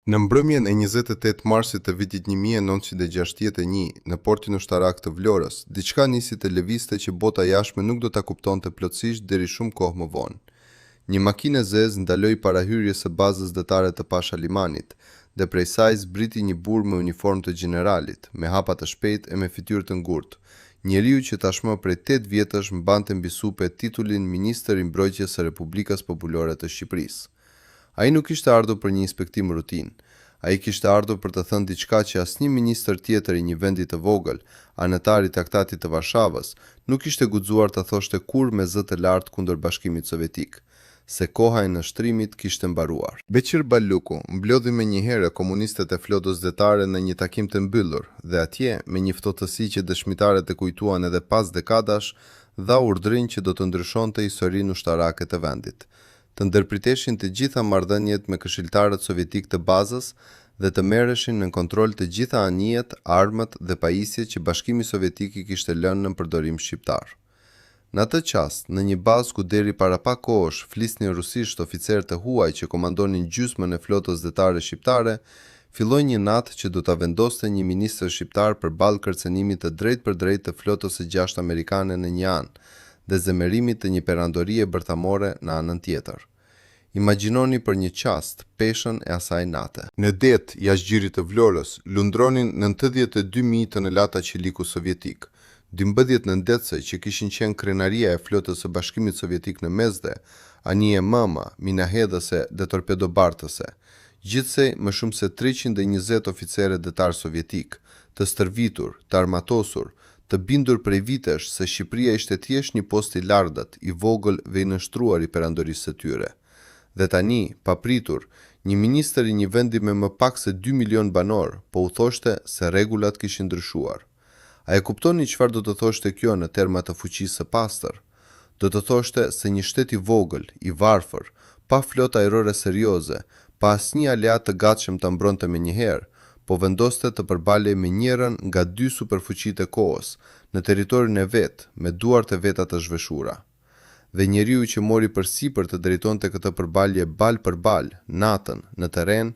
Në mbrëmjen e 28 marsit të vitit 1961, në portin ushtarak të Vlorës, diçka nisi të lëvizte që bota jashtme nuk do ta kuptonte plotësisht deri shumë kohë më vonë. Një makinë e zezë ndaloi parahyrjes së bazës detare të Pasha Limanit, dhe prej saj zbriti një burr me uniformë të gjeneralit, me hapa të shpejtë e me fytyrë të ngurtë, njeriu që tashmë prej 8 vjetësh mbante mbi supe titullin Ministër i Mbrojtjes së Republikës Popullore të Shqipërisë. Ai nuk kishte ardhur për një inspektim rutinë. Ai kishte ardhur për të thënë diçka që asnjë ministër tjetër i një vendi të vogël, anëtar i Traktatit të Varshavës, nuk kishte guxuar ta thoshte kurrë me zë të lartë kundër Bashkimit Sovjetik, se koha e nështrimit kishte mbaruar. Beqir Balluku mblodhi menjëherë komunistët e flotës detare në një takim të mbyllur dhe atje, me një ftohtësi që dëshmitarët e kujtuan edhe pas dekadash, dha urdhrin që do të ndryshonte historinë ushtarake të vendit, të ndërpriteshin të gjitha marrëdhëniet me këshilltarët sovjetik të bazës dhe të merreshin në kontroll të gjitha anijet, armët dhe pajisjet që Bashkimi Sovjetik i kishte lënë në përdorim shqiptar. Në atë qast, në një bazë ku deri para pak kohësh flisnin rusisht oficerë të huaj që komandonin gjysmën e flotës detare shqiptare, filloi një natë që do ta vendoste një ministër shqiptar përballë kërcënimit të drejtpërdrejtë të flotës së gjashtë amerikane në një anë dhe zemerimit të një perandorie bërthamore në anën tjetër. Imagjinoni për një qast peshën e asaj nate. Në det jashtë të Vlorës lundronin 92.000 tonelata qeliku sovjetik, 12 nëndetëse që kishin qenë krenaria e flotës së Bashkimit Sovjetik në Mesdhe, anije mëma, minahedhëse dhe torpedobartëse, gjithsej më shumë se 320 oficere detar sovjetik, të stërvitur, të armatosur, të bindur prej vitesh se Shqipëria ishte thjesht një post i largët, i vogël dhe i nështruar i perandorisë së tyre. Dhe tani, papritur, një ministër i një vendi me më pak se 2 milion banor, po u thoshte se rregullat kishin ndryshuar. A e kuptoni çfarë do të thoshte kjo në terma të fuqisë së pastër? Do të thoshte se një shtet i vogël, i varfër, pa flotë ajrore serioze, pa asnjë aleat të gatshëm ta mbronte menjëherë, po vendoste të përbalej me njërin nga dy superfuqitë e kohës, në territorin e vet, me duart e veta të zhveshura. Dhe njeriu që mori përsipër të drejtonte këtë përballje bal për bal, natën, në terren,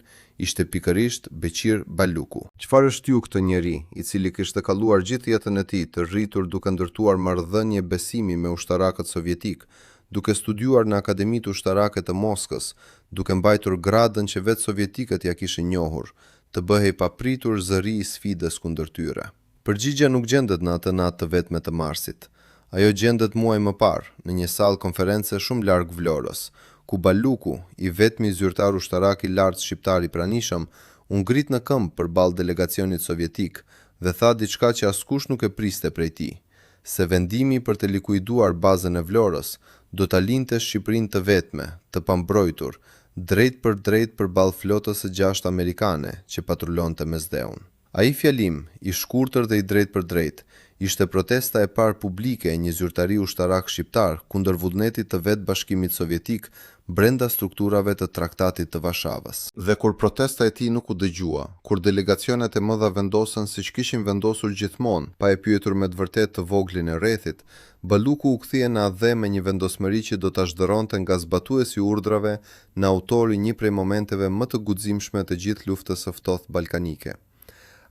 ishte pikërisht Beqir Balluku. Çfarë është ju këtë njeri, i cili kishte kalluar gjithë jetën e tij të rritur duke ndërtuar marrëdhënie besimi me ushtarakët sovjetik, duke studiuar në Akademitë Ushtarake të Moskës, duke mbajtur gradën që vetë sovjetikët ja kishin njohur, të bëhej papritur zëri i sfidës kundër tyre. Përgjigjja nuk gjendet në atë natë të vetme të marsit. Ajo gjendet muaj më parë, në një sallë konference shumë larg Vlorës, ku Balluku, i vetmi zyrtar ushtarak i lartë shqiptar i pranishëm, u ngrit në këmbë përballë delegacionit sovjetik dhe tha diçka që askush nuk e priste prej tij, se vendimi për të likuiduar bazën e Vlorës do ta linte Shqipërinë të vetme, të pambrojtur, drejt për drejt përballë flotës së gjashtë amerikane që patrullonte Mesdheun. Ai fjalim, i shkurtër dhe i drejt për drejt, ishte protesta e parë publike e një zyrtari ushtarak shqiptar kundër vullnetit të vetë Bashkimit Sovjetik brenda strukturave të Traktatit të Varshavës. Dhe kur protesta e tij nuk u dëgjua, kur delegacionet e mëdha vendosën siç kishin vendosur gjithmonë, pa e pyetur me të vërtetë të voglin e rrethit, Balluku u kthye në adhe me një vendosmëri që do ta zhdëronte nga zbatuesi i urdhrave në autori një prej momenteve më të guximshme të gjithë luftës së ftohtë ballkanike.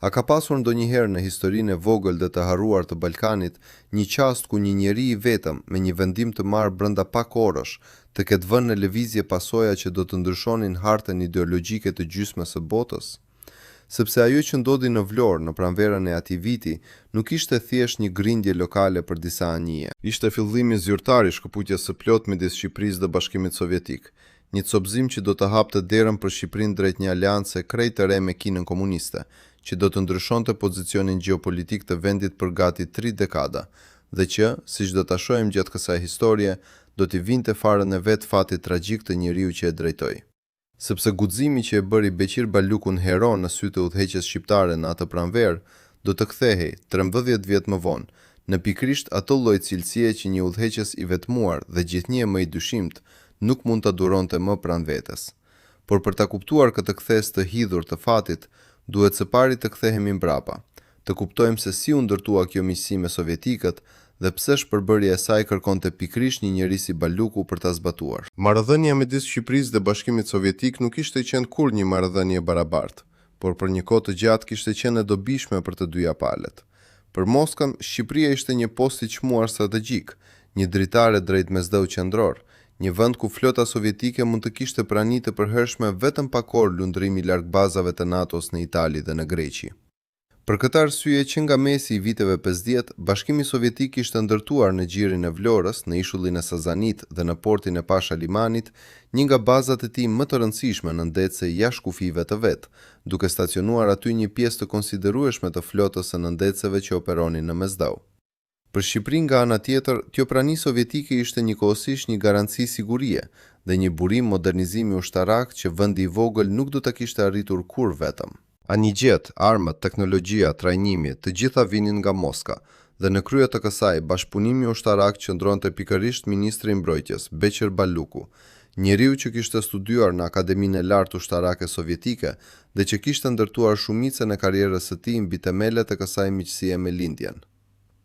A ka pasur ndonjëherë në historinë e vogël dhe të harruar të Ballkanit një qast ku një njeri i vetëm me një vendim të marrë brenda pak orësh të ketë vënë në lëvizje pasoja që do të ndryshonin hartën ideologjike të gjysmës së botës? Sepse ajo që ndodhi në Vlorë në pranverën e atij viti nuk ishte thjesht një grindje lokale për disa anije. Ishte fillimi zyrtar i shkëputjes së plotë midis Shqipërisë dhe Bashkimit Sovjetik, një copëzim që do të hapte derën për Shqipërinë drejt një aleance krejt të re me Kinën komuniste, që do të ndryshonte pozicionin gjeopolitik të vendit për gati 3 dekada, dhe që, siç do ta shohim gjatë kësaj historie, do t'i vinte fare në vetë fati tragjik të njeriu që e drejtoi. Sepse guximi që e bëri Beqir Ballukun hero në sytë e udhëheqjes shqiptare në atë pranverë, do të kthehej 13 vjet më vonë, në pikërisht atë lloj cilësie që një udhëheqës i vetmuar dhe gjithnjë më i dyshimt nuk mund ta duronte më pranë vetes. Por për ta kuptuar këtë kthes të hidhur të fatit, duhet së pari të kthehemi mbrapa, të kuptojmë se si u ndërtua kjo miqësi me sovjetikët dhe pse shpërbërja e saj kërkonte pikërisht një njerëz si Baluku për ta zbatuar. Marrëdhënia midis Shqipërisë dhe Bashkimit Sovjetik nuk ishte qenë kurrë një marrëdhënie e barabartë, por për një kohë të gjatë kishte qenë e dobishme për të dyja palët. Për Moskën, Shqipëria ishte një post i çmuar strategjik, një dritare drejt mesdheu qendror, një vend ku flota sovjetike mund të kishte prani të përhershme vetëm pa kohë lundrimi larg bazave të NATO-s në Itali dhe në Greqi. Për këtë arsye që nga mesi i viteve 50, Bashkimi Sovjetik ishte ndërtuar në gjirin e Vlorës, në ishullin e Sazanit dhe në portin e Pasha Limanit, një nga bazat e tij më të rëndësishme në ndetse jashtë kufive të vet, duke stacionuar aty një pjesë të konsiderueshme të flotës së nëndeceve që operonin në mesdheu. Për Shqipërinë nga ana tjetër, kjo prani sovjetike ishte njëkohësisht një garanci sigurie dhe një burim modernizimi ushtarak që vendi i vogël nuk do ta kishte arritur kurrë vetëm. Anigjet, armët, teknologjia, trajnimi, të gjitha vinin nga Moska, dhe në krye të kësaj bashkëpunimi ushtarak qëndronte pikërisht ministri i mbrojtjes, Beqir Baluku, njeriu që kishte studiuar në Akademinë e Lartë Ushtarake Sovjetike dhe që kishte ndërtuar shumicën e karrierës së tij mbi temelet e kësaj miqësie me lindjen.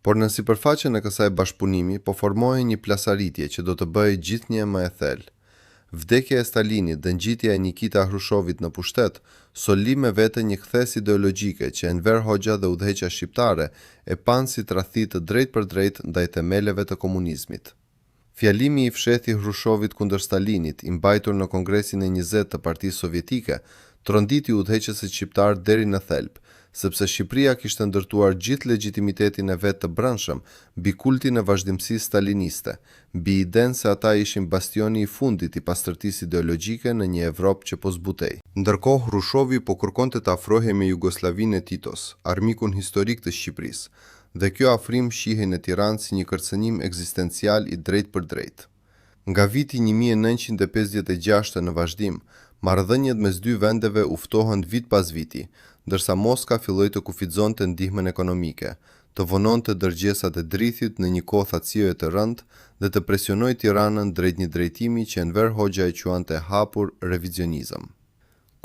Por në sipërfaqen e kësaj bashkëpunimi po formohej një plasaritje që do të bëhej gjithnjë më e thellë. Vdekja e Stalinit dhe ngjitja e Nikita Hrushevit në pushtet soli me vete një kthes ideologjike që Enver Hoxha dhe udhëheqja shqiptare e panë si tradhti të drejtë ndaj themeleve të komunizmit. Fjalimi i fshethi Hrushevit kundër Stalinit, i mbajtur në Kongresin e 20 të Partisë Sovjetike, tronditi udhëheqësit shqiptar deri në thelb, sepse Shqipëria kishte ndërtuar gjithë legjitimitetin e vet të brendshëm mbi kultin e vazhdimësisë staliniste, mbi idenë se ata ishin bastioni i fundit i pastërtisë ideologjike në një Evropë që po zbutej. Ndërkohë Hrushovi po kërkonte të afrohej me Jugosllavinë e Titos, armikun historik të Shqipërisë, dhe kjo afrim shihej në Tiranë si një kërcënim ekzistencial i drejtë për drejtë. Nga viti 1956 në vazhdim, marrëdhëniet mes dy vendeve u ftohen vit pas viti, ndërsa Moska filloi të kufizonte ndihmën ekonomike, të vononte dërgjesat e drithit në një kohë thatësire të rëndë dhe të presionoi Tiranën drejt një drejtimi që Enver Hoxha e quante hapur revizionizëm.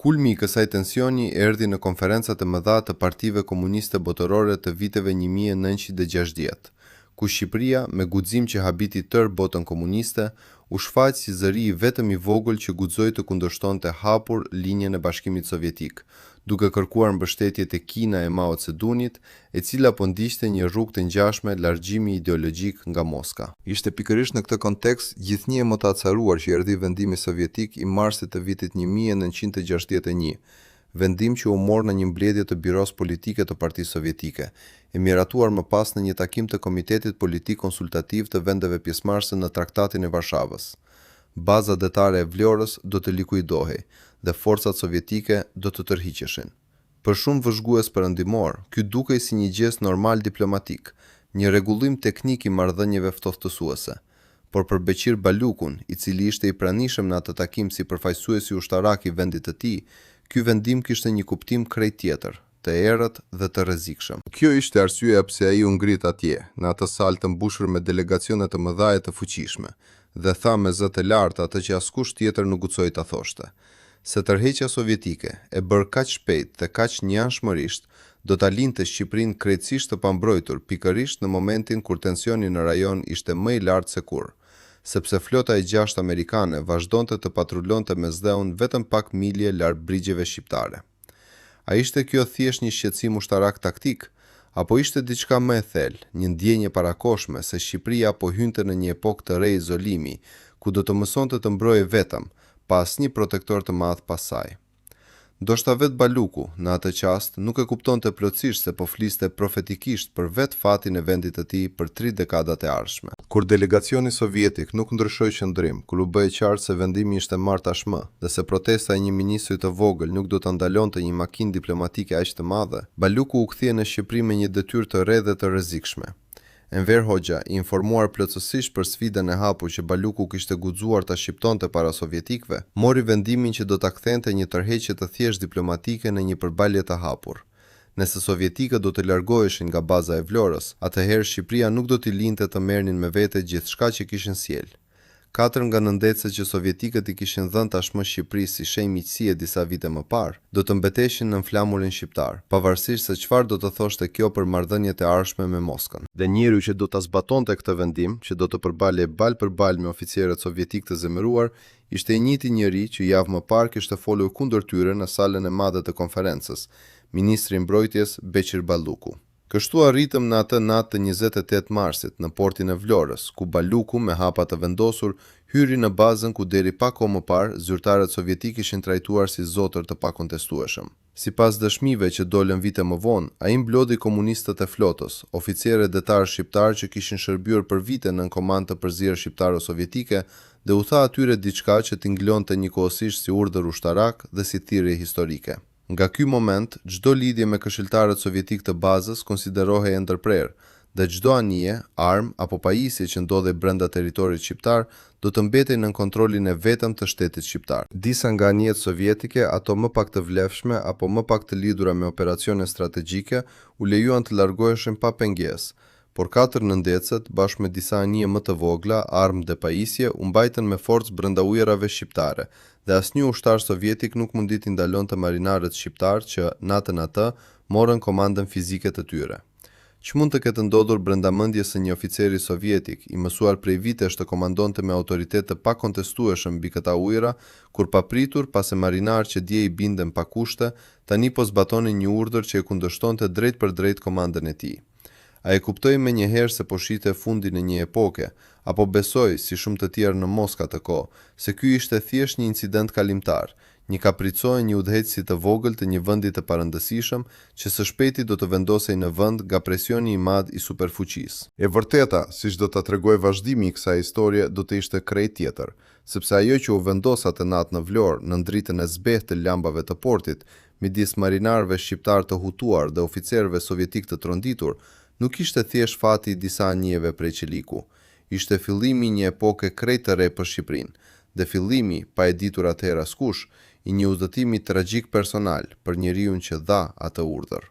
Kulmi i kësaj tensioni erdhi në konferencat e mëdha të partive komuniste botërore të viteve 1960, ku Shqipëria, me guxim që habiti tërë botën komuniste, u shfaq si zëri i vetëm i vogël që guxoi të kundërshtonte hapur linjën e Bashkimit Sovjetik, duke kërkuar mbështetje te Kina e Mao Tse-dunit, e cila po ndiqte një rrugë të ngjashme largimi ideologjik nga Moska. Ishte pikërisht në këtë kontekst gjithnjë e motacaruar që erdhi vendimi sovjetik i marsit të vitit 1961, vendim që u mor në një mbledhje të biros politike të Partisë Sovjetike, e miratuar më pas në një takim të Komitetit Politik Konsultativ të vendeve pjesëmarrëse në Traktatin e Varshavës. Baza detare e Vlorës do të likuidohej dhe forcat sovjetike do të tërhiqeshin. Për shumë vëzhgues perëndimor, ky dukej si një gest normal diplomatik, një rregullim teknik i marrëdhënieve ftoftuese. Por për Beqir Balukun, i cili ishte i pranishëm në atë takim si përfaqësuesi ushtarak i vendit të tij, ky vendim kishte një kuptim krejt tjetër, të errët dhe të rrezikshëm. Kjo ishte arsyeja pse ai u ngrit atje, në atë salë të mbushur me delegacione të mëdha e të fuqishme, dhe tha me zë të lartë atë që askush tjetër nuk guxoi ta thoshte, se tërheqja sovjetike e bërë kaq shpejt dhe kaq njanshmërisht do ta linte Shqipërinë krejtësisht të pambrojtur pikërisht në momentin kur tensioni në rajon ishte më i lartë se kurrë, sepse flota e 6 amerikane vazhdonte të patrulonte mesdheun vetëm pak milje larg brigjeve shqiptare. A ishte kjo thjesht një shqetësim ushtarak taktik, apo ishte diçka më e thellë, një ndjenjë parakoshme se Shqipëria po hynte në një epokë të re izolimi, ku do të mësonte të mbrojë vetëm, pa asnjë protektor të madh pas saj. Ndoshta vet Baluku, në atë qast, nuk e kuptonte plotësisht se po fliste profetikisht për vet fatin e vendit të tij për 3 dekadat e ardhshme. Kur delegacioni sovjetik nuk ndryshoi qëndrim, kur u bë qartë se vendimi ishte marrë tashmë dhe se protesta e një ministri të vogël nuk do ta ndalonte një makinë diplomatike aq të madhe, Baluku u kthye në Shqipëri me një detyrë të re dhe të rrezikshme. Enver Hoxha, i informuar plotësisht për sfidën e hapur që Baluku kishte guxuar ta shqiptonte para sovjetikëve, mori vendimin që do ta kthente një tërheqje të thjeshtë diplomatike në një përballje të hapur. Nëse sovjetikët do të largoheshin nga baza e Vlorës, atëherë Shqipëria nuk do t'i linte të merrnin me vete gjithçka që kishin sjell. 4 nga nëndecet që sovjetikët i kishin dhënë tashmë Shqipërisë si shenjë miqësie disa vite më parë, do të mbeteshin në flamurin shqiptar, pavarësisht se çfarë do të thoshte kjo për marrëdhëniet e ardhshme me Moskën. Dhe njeriu që do ta zbatonte këtë vendim, që do të përbale bal për bal me oficerët sovjetik të zemëruar, ishte i njëjti njeri që javë më parë kishte folur kundër tyre në salën e madhe të konferencës, ministri i mbrojtjes Beqir Balluku. Kështu arritëm në atë natë të 28 marsit në portin e Vlorës, ku Balluku me hapa të vendosur hyri në bazën ku deri pak kohë më parë zyrtarët sovjetik ishin trajtuar si zotër të pakontestueshëm. Sipas dëshmive që dolën vite më vonë, ai mblodhi komunistët e flotës, oficerë detar shqiptar që kishin shërbyer për vite në komandë të përzierë shqiptaro-sovjetike dhe u tha atyre diçka që tinglonte njëkohësisht si urdhër ushtarak dhe si thirrje historike. Nga ky moment, çdo lidhje me këshilltarët sovjetik të bazës konsiderohej e ndërprerë dhe çdo anije, armë apo pajisje që ndodhej brenda territorit shqiptar do të mbetej në kontrollin e vetëm të shtetit shqiptar. Disa nga anijet sovjetike, ato më pak të vlefshme apo më pak të lidhura me operacione strategjike, u lejuan të largoheshin pa pengesë, por 4 nëndecet, bashkë me disa anije më të vogla, armë dhe pajisje, u mbajtën me forcë brenda ujërave shqiptare, dhe asnjë ushtar sovjetik nuk mundi t'i ndalonte marinarët shqiptar që natën atë morën komandën fizike të tyre. Ç'mund të ketë ndodhur brenda mendjes së një oficeri sovjetik, i mësuar prej vitesh të komandonte me autoritet të pakontestueshëm mbi këta ujëra, kur papritur pas e marinarë që dje i binden pa kushte, tani po zbatonin një urdhër që e kundërshtonte drejt për drejt komandën e tij. A e kuptoi menjëherë se po shite fundin e një epoke, apo besoi, si shumë të tjerë në Moskë atë kohë, se ky ishte thjesht një incident kalimtar, një kaprico e një udhëheqësi të vogël të një vendi të parëndësishëm që së shpejti do të vendosej në vend nga presioni i madh i superfuqisë. E vërteta, siç do ta tregoj vazhdimi i kësaj historie, do të ishte krejt tjetër, sepse ajo që u vendos atë natë në Vlorë, në dritën e zbehtë të lambave të portit, midis marinarëve shqiptar të hutuar dhe oficerëve sovjetik të tronditur, nuk ishte thjesht fati i disa anijeve prej qeliku. Ishte fillimi i një epoke krejt të re për Shqipërinë, dhe fillimi, pa e ditur atëherë askush, i një udhëtimi tragjik personal për njeriu që dha atë urdhër.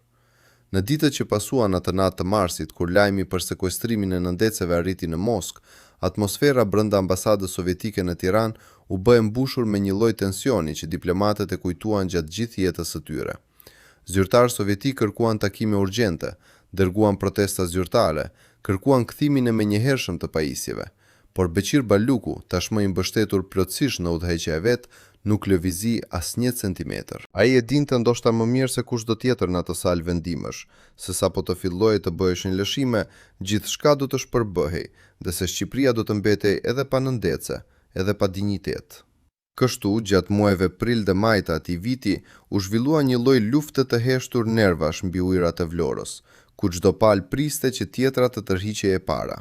Në ditët që pasuan atë natë të marsit, kur lajmi për sekuestrimin e nëndeceve arriti në Moskë, atmosfera brenda ambasadës sovjetike në Tiranë u bë e mbushur me një lloj tensioni që diplomatët e kujtuan gjatë gjithë jetës së tyre. Zyrtarë sovjetik kërkuan takime urgjente, dërguan protesta zyrtare, kërkuan kthimin e menjëhershëm të pajisjeve, por Beqir Balluku, tashmë i mbështetur plotësisht në udhëheqja e vet, nuk lëvizi asnjë centimetër. Ai e dinte ndoshta më mirë se kushdo tjetër në atë salë vendimësh, se sapo të fillojë të bëheshin lëshime, gjithçka do të shpërbëhej, dhe se Shqipëria do të mbetej edhe pa nëndece, edhe pa dinjitet. Kështu, gjatë muajve prill dhe maj të atij viti, u zhvillua një lloj lufte të heshtur nervash mbi ujërat e Vlorës, ku çdo palë priste që tjetra të tërhiqej e para.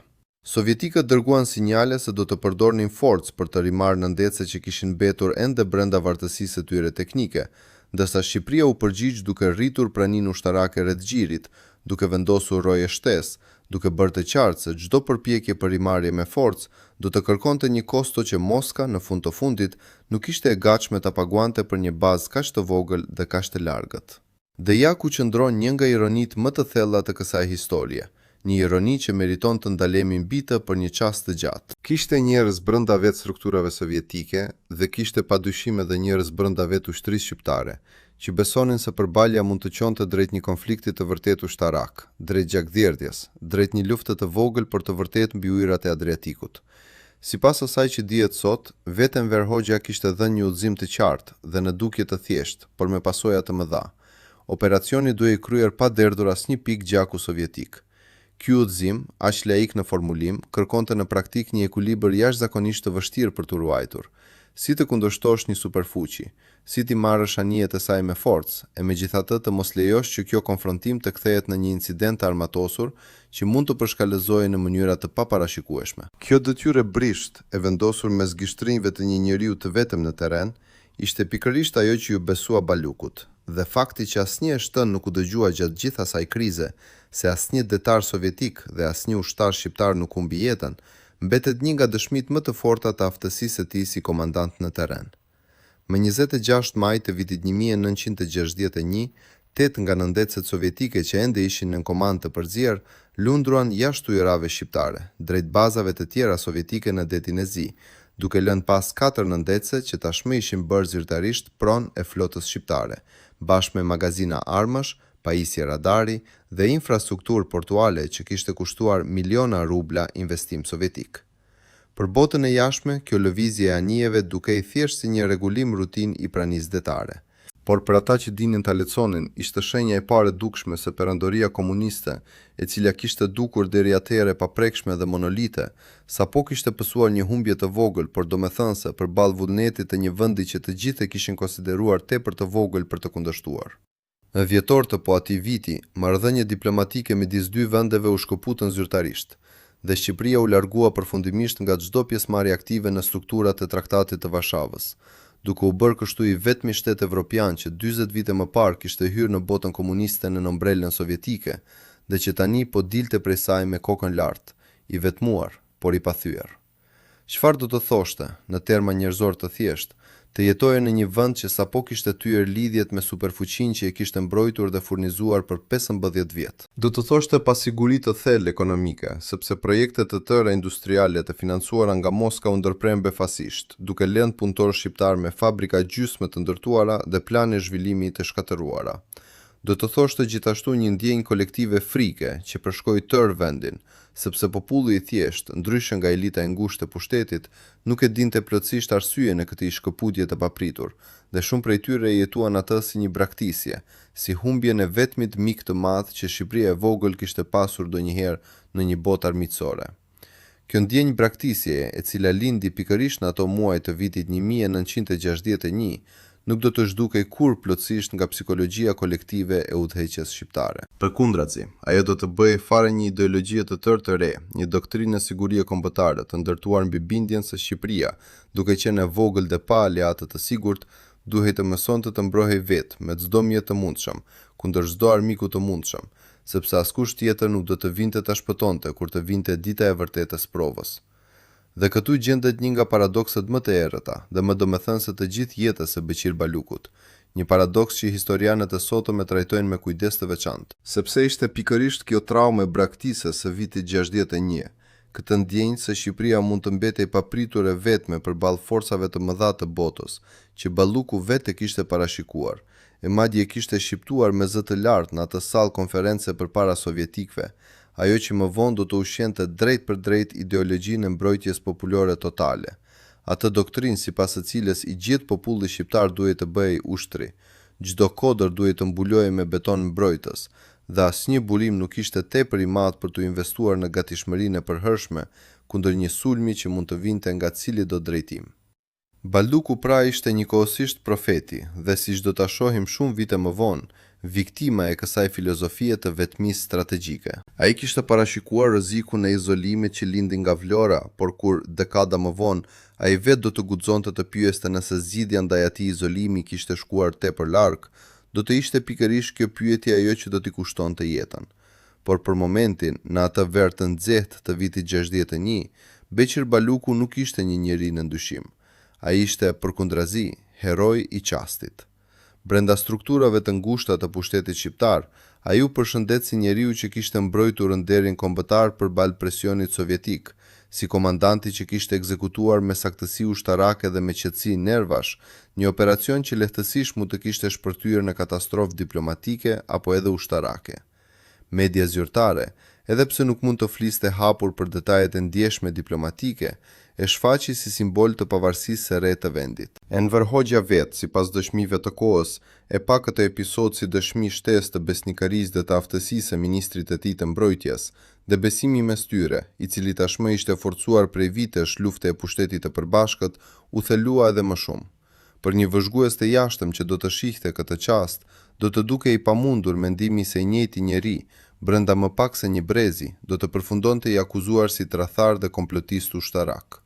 Sovjetikët dërguan sinjale se do të përdornin forcë për të rimarrë nëndece që kishin mbetur ende brenda vartësisë së tyre teknike, ndërsa Shqipëria u përgjigj duke rritur praninë ushtarake rreth xhirit, duke vendosur roje shtesë, duke bërë të qartë se çdo përpjekje për rimarrje me forcë do të kërkonte një kosto që Moska, në fund të fundit, nuk ishte e gatshme ta paguante për një bazë kaq të vogël dhe kaq të largët. Dhe ja ku qëndron një nga ironitë më të thella të kësaj historie, një ironi që meriton të ndalemi mbi të për një çast të gjatë. Kishte njerëz brenda vet strukturave sovjetike dhe kishte padyshim edhe njerëz brenda vet ushtrisë shqiptare, që besonin se përballja mund të qonte drejt një konflikti të vërtet ushtarak, drejt gjakdherdhjes, drejt një lufte të vogël për të vërtet mbi ujërat e Adriatikut. Sipas asaj që dihet sot, vetëm Enver Hoxha kishte dhënë një udhëzim të qartë dhe në dukje të thjeshtë, por me pasoja të mëdha. Operacioni duhej kryer pa derdhur asnjë pikë gjaku sovjetik. Ky udhëzim, aq laik në formulim, kërkonte në praktik një ekuilibër jashtëzakonisht të vështirë për të ruajtur. Si të kundërshtosh një superfuqi, si ti marrësh anijet e saj me forcë, e megjithatë të mos lejosh që kjo konfrontim të kthehet në një incident të armatosur që mund të përshkallëzojë në mënyra të paparashikueshme. Kjo detyrë brisht e vendosur mes gishtrinjve të një njeriu të vetëm në terren, ishte pikërisht ajo që ju besua Ballukut, dhe fakti që asnjë shtën nuk u dëgjua gjatë gjithë asaj krize, se asnjë detar sovjetik dhe asnjë ushtar shqiptar nuk humbi jetën, mbetet një nga dëshmitë më të forta të aftësisë së tij si komandant në terren. Më 26 maj të vitit 1961, 8 nga nëndecet sovjetike që ende ishin në komandë të përzier, lundruan jashtë ujërave shqiptare, drejt bazave të tjera sovjetike në detin e Zi, duke lënë pas 4 nëndece që tashmë ishin bërë zyrtarisht pronë e flotës shqiptare, bashkë me magazina armësh, pajisje radari dhe infrastrukturë portuale që kishte kushtuar miliona rubla investim sovjetik. Për botën e jashtme, kjo lëvizje e anijeve dukej thjesht si një rregulim rutin i pranisë detare. Por për ata që dinin ta leconin, ishte shenja e parë dukshme se perandoria komuniste, e cila kishte dukur deri atëherë paprekshme dhe monolite, sapo kishte pësuar një humbje të vogël, por domethënëse përballë vullnetit të një vendi që të gjithë e kishin konsideruar tepër të vogël për të kundërshtuar. Në vjetor të po atij viti, marrëdhënie diplomatike midis dy vendeve u shkëputën zyrtarisht, dhe Shqipëria u largua përfundimisht nga çdo pjesëmarrje aktive në strukturat e Traktatit të Varshavës, duke u bërë kështu i vetmi shtet evropian që 40 vite më parë kishte hyrë në botën komuniste në nëmbrelën sovjetike dhe që tani po dilte prej saj me kokën lart, i vetmuar, por i pathyer. Çfarë do të thoshte, në terma njerëzor të thjeshtë, të jetoje në një vend që sapo kishte thyer lidhjet me superfuqinë që e kishte mbrojtur dhe furnizuar për 15 vjet. Do të thoshte pasiguri të thellë ekonomike, sepse projektet të tëra industriale të financuara nga Moska u ndërprerën befasisht, duke lënë punëtorë shqiptar me fabrika gjysmë të ndërtuara dhe plane zhvillimi të shkatëruara. Do të thoshte gjithashtu një ndjenjë kolektive frike që përshkoi tërë vendin, sepse populli i thjesht, ndryshe nga elita e ngushtë e pushtetit, nuk e dinte plotësisht arsyeën e këtij shkëputje të papritur, dhe shumë prej tyre jetuan atë si një braktisje, si humbjen e vetmit mik të madh që Shqipëria e vogël kishte pasur ndonjëherë në një botë armiqësore. Kjo ndjenjë braktisjeje, e cila lindi pikërisht në ato muaj të vitit 1961, nuk do të zhdukej kur plotësisht nga psikologjia kolektive e udhëheqjes shqiptare. Përkundrazi, ajo do të bëjë fare një ideologji të tërë të re, një doktrinë sigurie kombëtare të ndërtuar mbi bindjen se Shqipëria, duke qenë e vogël dhe pa aleate të sigurt, duhej të mësonte të mbrohej vetë me çdo mjet të mundshëm, kundër çdo armiku të mundshëm, sepse askush tjetër nuk do të vinte ta shpëtonte kur të vinte dita e vërtetë e provës. Dhe këtu gjendet një nga paradokset më të errëta dhe më domethënëse të gjithë jetës së Beqir Balukut, një paradoks që historianët e sotëm e trajtojnë me kujdes të veçantë, sepse ishte pikërisht kjo traumë e braktisës së vitit 61, këtë ndjenjë se Shqipëria mund të mbetej papritur e vetme përballë forcave të mëdha të botës, që Balluku vetë kishte parashikuar, e madje kishte shqiptuar me zë të lartë në atë sallë konference përpara sovjetikëve, ajo që më vonë do të ushqente drejt për drejt ideologjinë e mbrojtjes populore totale, atë doktrinë sipas së cilës i gjithë populli shqiptar duhej të bëhej ushtri, çdo kodër duhej të mbulojej me beton mbrojtës, dhe asnjë burim nuk ishte tepër i madh për të investuar në gatishmërinë e përhershme kundër një sulmi që mund të vinte nga cili do drejtim. Balluku pra ishte njëkohësisht profeti dhe siç do ta shohim shumë vite më vonë, viktima e kësaj filozofie të vetmisë strategjike. Ai kishte parashikuar rrezikun e izolimit që lindi nga Vlora, por kur dekada më vonë ai vetë do të guxonte të pyeste nëse zgjidhja ndaj atij izolimi kishte shkuar tepër larg, do të ishte pikërisht kjo pyetje ajo që do t'i kushtonte jetën. Por për momentin, në atë verë të nxehtë të vitit 61, Beqir Balluku nuk ishte një njeri në ndyshim. Ai ishte përkundrazi, heroi i qastit. Brenda strukturave të ngushta të pushtetit shqiptar, ai u përshëndet si njeriu që kishte mbrojtur nderin kombëtar përballë presionit sovjetik, si komandanti që kishte ekzekutuar me saktësi ushtarake dhe me qetësi nervash, një operacion që lehtësisht mund të kishte shpërthyer në katastrofë diplomatike apo edhe ushtarake. Media zyrtare, edhe pse nuk mund të fliste hapur për detajet e ndjeshme diplomatike, e shfaqi si simbol të pavarësisë së re të vendit. Enver Hoxha vetë, sipas dëshmive të kohës, e pa këtë episod si dëshmi shtesë të besnikarisë dhe të aftësisë së ministrit të tij të mbrojtjes, dhe besimi mes tyre, i cili tashmë ishte forcuar prej vitesh lufte e pushtetit të përbashkët, u thelua edhe më shumë. Për një vëzhgues të jashtëm që do të shihte këtë çast, do të dukej i pamundur mendimi se i njëjti njeri, brenda më pak se një brezi, do të përfundonte i akuzuar si tradhtar dhe komplotist ushtarak.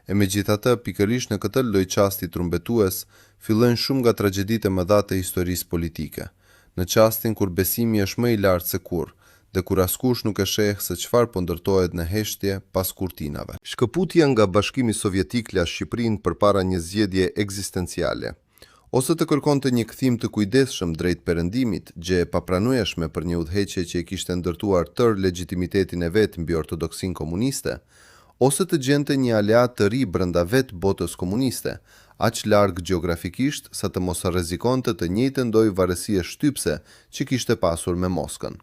E megjithatë, pikërisht në këtë lloj çasti trumbetues, fillojnë shumë nga tragjeditë e mëdha të historisë politike, në çastin kur besimi është më i lartë se kurrë, dhe kur askush nuk e sheh se çfarë po ndërtohet në heshtje pas kurtinave. Shkëputja nga Bashkimi Sovjetik la Shqipërinë përpara një zgjedhje ekzistenciale, ose të kërkonte një kthim të kujdesshëm drejt perëndimit, gjë e papranueshme për një udhëheqje që e kishte ndërtuar tërë legitimitetin e vet mbi ortodoksinë komuniste, ose të gjente një aleat të ri brenda vetë botës komuniste, aq larg gjeografikisht sa të mos rrezikonte të njëjtën lloj varësie shtypse që kishte pasur me Moskën.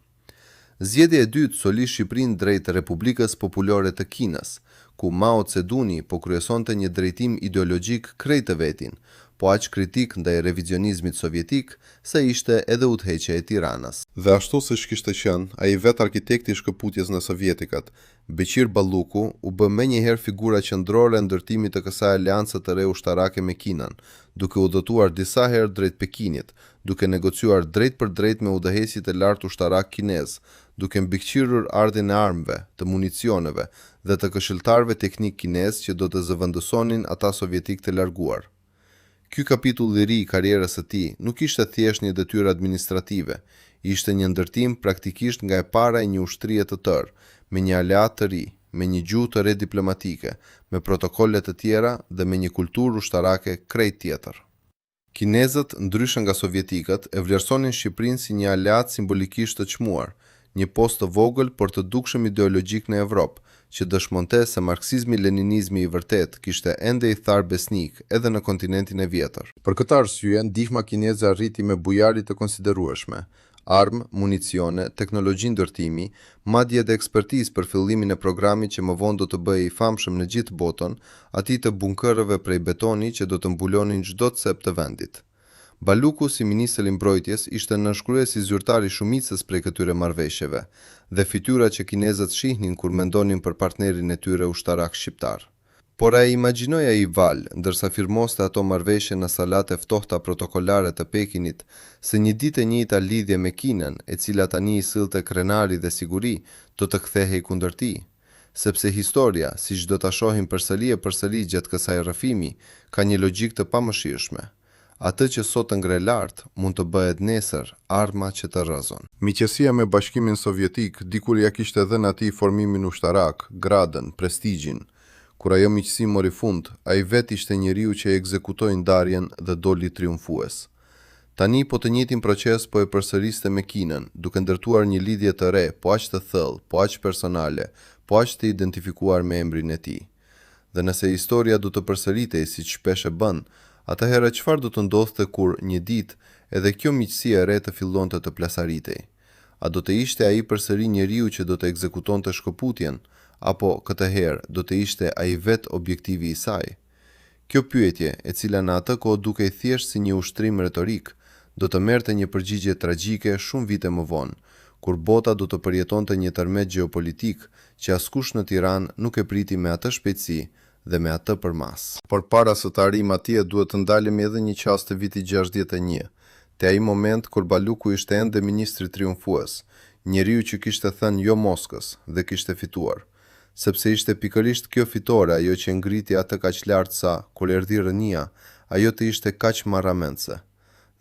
Zgjedhja e dytë soli Shqipërinë drejt Republikës Populore të Kinës, ku Mao Tse-duni po kryesonte një drejtim ideologjik krejt të vetin, po aq kritik ndaj revizionizmit sovjetik sa ishte edhe udhëheqja e Tiranës. Dhe ashtu siç kishte qenë, ai vet arkitekti i shkëputjes në sovjetikat, Beqir Balluku, u bë menjëherë figura qendrore e ndërtimit të kësaj aleance të re ushtarake me Kinën, duke udhëtuar disa herë drejt Pekinit, duke negociuar drejt për drejt me udhëheqësit e lartë ushtarak kinez, duke mbikëqyrur ardhin e armëve, të municioneve dhe të këshilltarëve teknik kinez që do të zëvendësonin ata sovjetik të larguar. Ky kapitull i ri i karrierës së tij nuk ishte thjesht një detyrë administrative, ishte një ndërtim praktikisht nga e para e një ushtrie të tërë, me një aleat të ri, me një gjuhë të re diplomatike, me protokolle të tjera dhe me një kulturë ushtarake krejt tjetër. Kinezët, ndryshe nga sovjetikët, e vlerësonin Shqipërinë si një aleat simbolikisht të çmuar, një post të vogël por të dukshëm ideologjik në Evropë, që dëshmonte se marksizmi-leninizmi i vërtet kishte ende i tharë besnik edhe në kontinentin e vjetër. Për këtë arsye, ndihma kineze arriti me bujari të konsiderueshme, armë, municione, teknologji ndërtimi, madje edhe ekspertizë për fillimin e programit që më vonë do të bëhej i famshëm në gjithë botën, atij të bunkërëve prej betoni që do të mbulonin çdo cep të vendit. Balluku, si ministri i mbrojtjes, ishte nënshkrues i zyrtar i shumicës prej këtyre marrëveshjeve dhe fytyrat që kinezët shihnin kur mendonin për partnerin e tyre ushtarak shqiptar. Por ai imagjinoi ai val, ndërsa firmoste ato marrëveshje në salate ftohta protokollare të Pekinit, se një ditë e njëjta lidhje me Kinën, e cila tani i sillte krenari dhe siguri, do të kthehej kundër tij. Sepse historia, siç do ta shohim përsëri e përsëri gjatë kësaj rrëfimi, ka një logjik të pamëshirshme. Atë që sot të ngre lart, mund të bëhet nesër arma që të rrëzon. Miqësia me Bashkimin Sovjetik dikur ja kishte dhënë atij formimin ushtarak, gradën, prestigjin. Kur ajo miqësi mori fund, ai vet ishte njeriu që e ekzekutoi ndarjen dhe doli triumfues. Tani po të njëjtin proces po e përsëriste me Kinën, duke ndërtuar një lidhje të re, po aq të thellë, po aq personale, po aq të identifikuar me emrin e tij. Dhe nëse historia do të përsëritej siç shpesh e bën, atëherë çfarë do të ndodhte kur një ditë edhe kjo miqësi e re të fillonte të plasaritej? A do të ishte ai përsëri njeriu që do të ekzekutonte shkëputjen, apo këtë herë do të ishte ai vet objektivi i saj? Kjo pyetje, e cila në atë kohë dukej thjesht si një ushtrim retorik, do të merrte një përgjigje tragjike shumë vite më vonë, kur bota do të përjetonte një tërmet gjeopolitik që askush në Tiranë nuk e priti me atë shpejtësi dhe me atë për mas. Por para se të arrijmë atje, duhet të ndalemi edhe një qast të vitit 61, te ai moment kur Balluku ishte ende ministri triumfues, njeriu që kishte thënë jo Moskës dhe kishte fituar, sepse ishte pikërisht kjo fitore ajo që ngriti atë kaq lart sa, kur erdhi rënia, ajo të ishte kaq marramendse.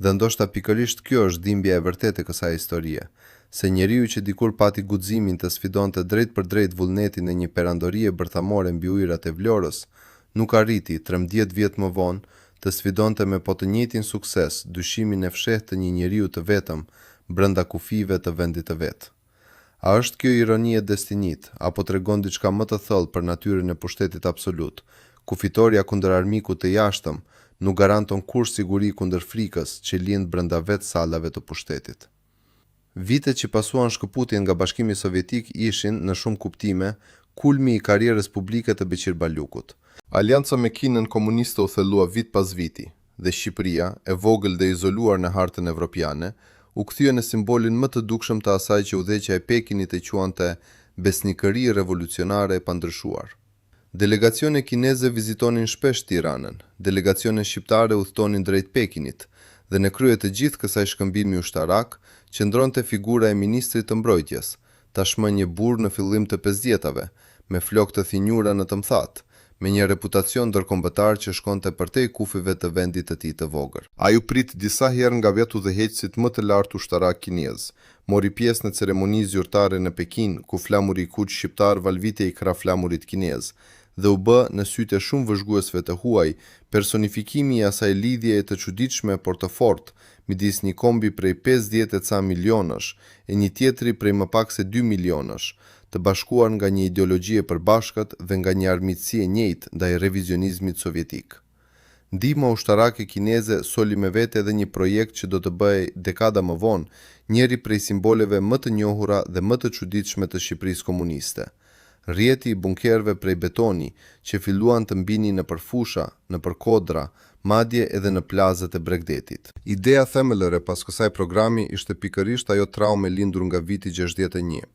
Dhe ndoshta pikërisht kjo është dhimbja e vërtetë e kësaj historie, se njeriu që dikur pati guximin të sfidonte drejt për drejt vullnetin e një perandorie bërthamore mbi ujërat e Vlorës, nuk arriti 13 vjet më vonë të sfidonte me po të njëjtin sukses dyshimin e fshehtë të një njeriu të vetëm brenda kufive të vendit të vet. A është kjo ironi e destinit, apo tregon diçka më të thellë për natyrën e pushtetit absolut, ku fitoria kundër armikut të jashtëm nuk garanton kur siguri kundër frikës që lind brenda vet sallave të pushtetit. Vitet që pasuan shkëputjen nga Bashkimi Sovjetik ishin, në shumë kuptime, kulmi i karrierës publike të Beqir Ballukut. Alianca me Kinën komuniste u thellua vit pas viti, dhe Shqipëria, e vogël dhe izoluar në hartën evropiane, u kthye në simbolin më të dukshëm të asaj që udhëheqja e Pekinit e quante besnikëri revolucionare e pandryshuar. Delegacione kineze vizitonin shpesh Tiranën, delegacione shqiptare udhtonin drejt Pekinit, dhe në krye të gjithë kësaj shkëmbimi ushtarak, qëndronte figura e ministrit të mbrojtjes, tashmë një burr në fillim të 50-tave, me flokë të thinjura në të mthat, me një reputacion ndërkombëtar që shkonte përtej kufive të vendit të tij të vogël. Ai u prit disa herë nga vetë udhëheqësit më të lartë ushtarak kinez, mori pjesë në ceremoni zyrtare në Pekin, ku flamuri i kuq shqiptar valvitej krah flamurit kinez, dhe u bë në sytë e shumë vëzhguesve të huaj personifikimi i asaj lidhjeje të çuditshme por të fortë midis një kombi prej 50 e ca milionësh e një tjetri prej më pak se 2 milionësh, të bashkuar nga një ideologji e përbashkët dhe nga një armiqësi e njëjtë ndaj revizionizmit sovjetik. Ndihma ushtarake kineze soli me vete edhe një projekt që do të bëhej dekada më vonë njëri prej simboleve më të njohura dhe më të çuditshme të Shqipërisë komuniste. Rrjeti i bunkerëve prej betoni që filluan të mbinin nëpër fusha, nëpër kodra, madje edhe në plazët e Bregdetit. Ideja themelore pas kësaj programi ishte pikërisht ajo traumë e lindur nga viti 61.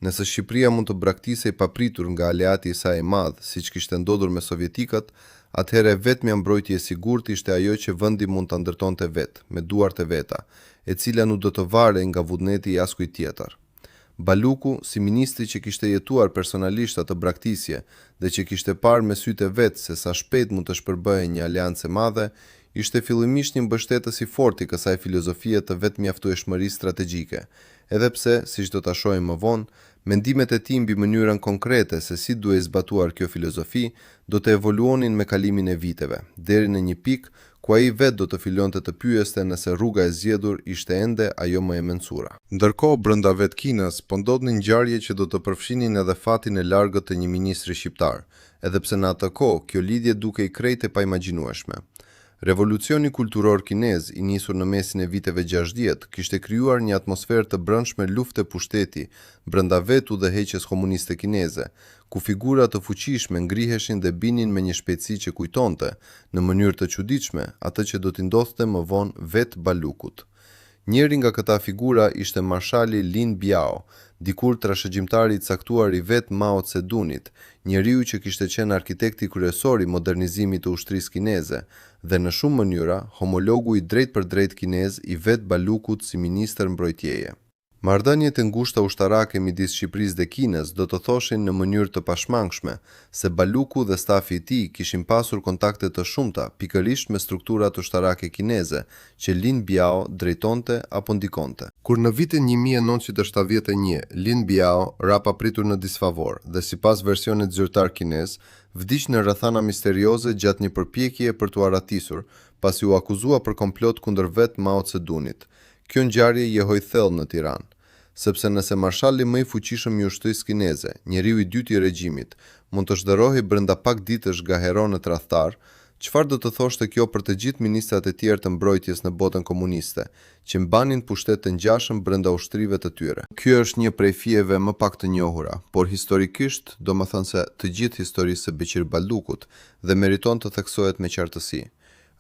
Nëse Shqipëria mund të braktisej papritur nga aleati i saj i madh, siç kishte ndodhur me sovjetikët, atëherë vetmja mbrojtje e sigurt ishte ajo që vendi mund ta ndërtonte vetë, me duart e veta, e cila nuk do të varej nga vullneti i askujt tjetër. Baluku, si ministri që kishte jetuar personalisht atë braktisje dhe që kishte parë me sytë e vet se sa shpejt mund të shpërbëhej një aleancë e madhe, ishte fillimisht një mbështetës i fortë i kësaj filozofie të vetmjaftueshmërisë strategjike, edhe pse, siç do ta shohim më vonë, mendimet e tij mbi mënyrën konkrete se si duhej zbatuar kjo filozofi do të evoluonin me kalimin e viteve, deri në një pikë ku ai vetë do të fillonte të pyeste nëse rruga e zgjedhur ishte ende ajo më e mençura. Ndërkohë, brenda vet Kinës po ndodhnin ngjarje që do të përfshinin edhe fatin e largët të një ministri shqiptar, edhe pse në atë kohë kjo lidhje dukej krejt e paimagjinueshme. Revolucioni kulturor kinez i nisur në mesin e viteve 60 kishte krijuar një atmosferë të brendshme lufte pushteti brenda vet udhëheqjes komuniste kineze, ku figura të fuqishme ngriheshin dhe binin me një shpejtësi që kujtonte, në mënyrë të çuditshme, atë që do t'i ndodhte më vonë vet Balukut. Njëri nga këta figura ishte marshali Lin Biao, dikur trashëgjimtari i caktuar i vet Mao Tse-dunit, njeriu që kishte qenë arkitekti kryesor i modernizimit të ushtrisë kineze dhe në shumë mënyra homologu i drejtpërdrejt kinez i vet Balukut si ministër mbrojtjeje. Marrëdhëniet e ngushta ushtarake midis Shqipërisë dhe Kinës do të thoshin në mënyrë të pashmangshme se Baluku dhe stafi i tij kishin pasur kontakte të shumta pikërisht me strukturat ushtarake kineze që Lin Biao drejtonte apo ndikonte. Kur në vitin 1971 Lin Biao ra papritur në disfavor dhe sipas versionit zyrtar kinez, vdiq në rrethana misterioze gjatë një përpjekjeje për t'u arratisur, pasi u akuzua për komplot kundër vet Mao Tse-dunit. Kjo ngjarje jehoi thellë në Tiranë, sepse nëse marshalli më i fuqishëm i ushtrisë kineze, njeriu i dytë i regjimit, mund të zhderohej brenda pak ditësh nga heronët tradhtar, çfarë do të thoshte kjo për të gjithë ministrat e tjerë të mbrojtjes në botën komuniste, që mbanin pushtet të ngjashëm brenda ushtrive të tyre. Ky është një prej fijeve më pak të njohura, por historikisht, domethënë se të gjithë historisë së Beqir Balukut dhe meriton të theksohet me qartësi.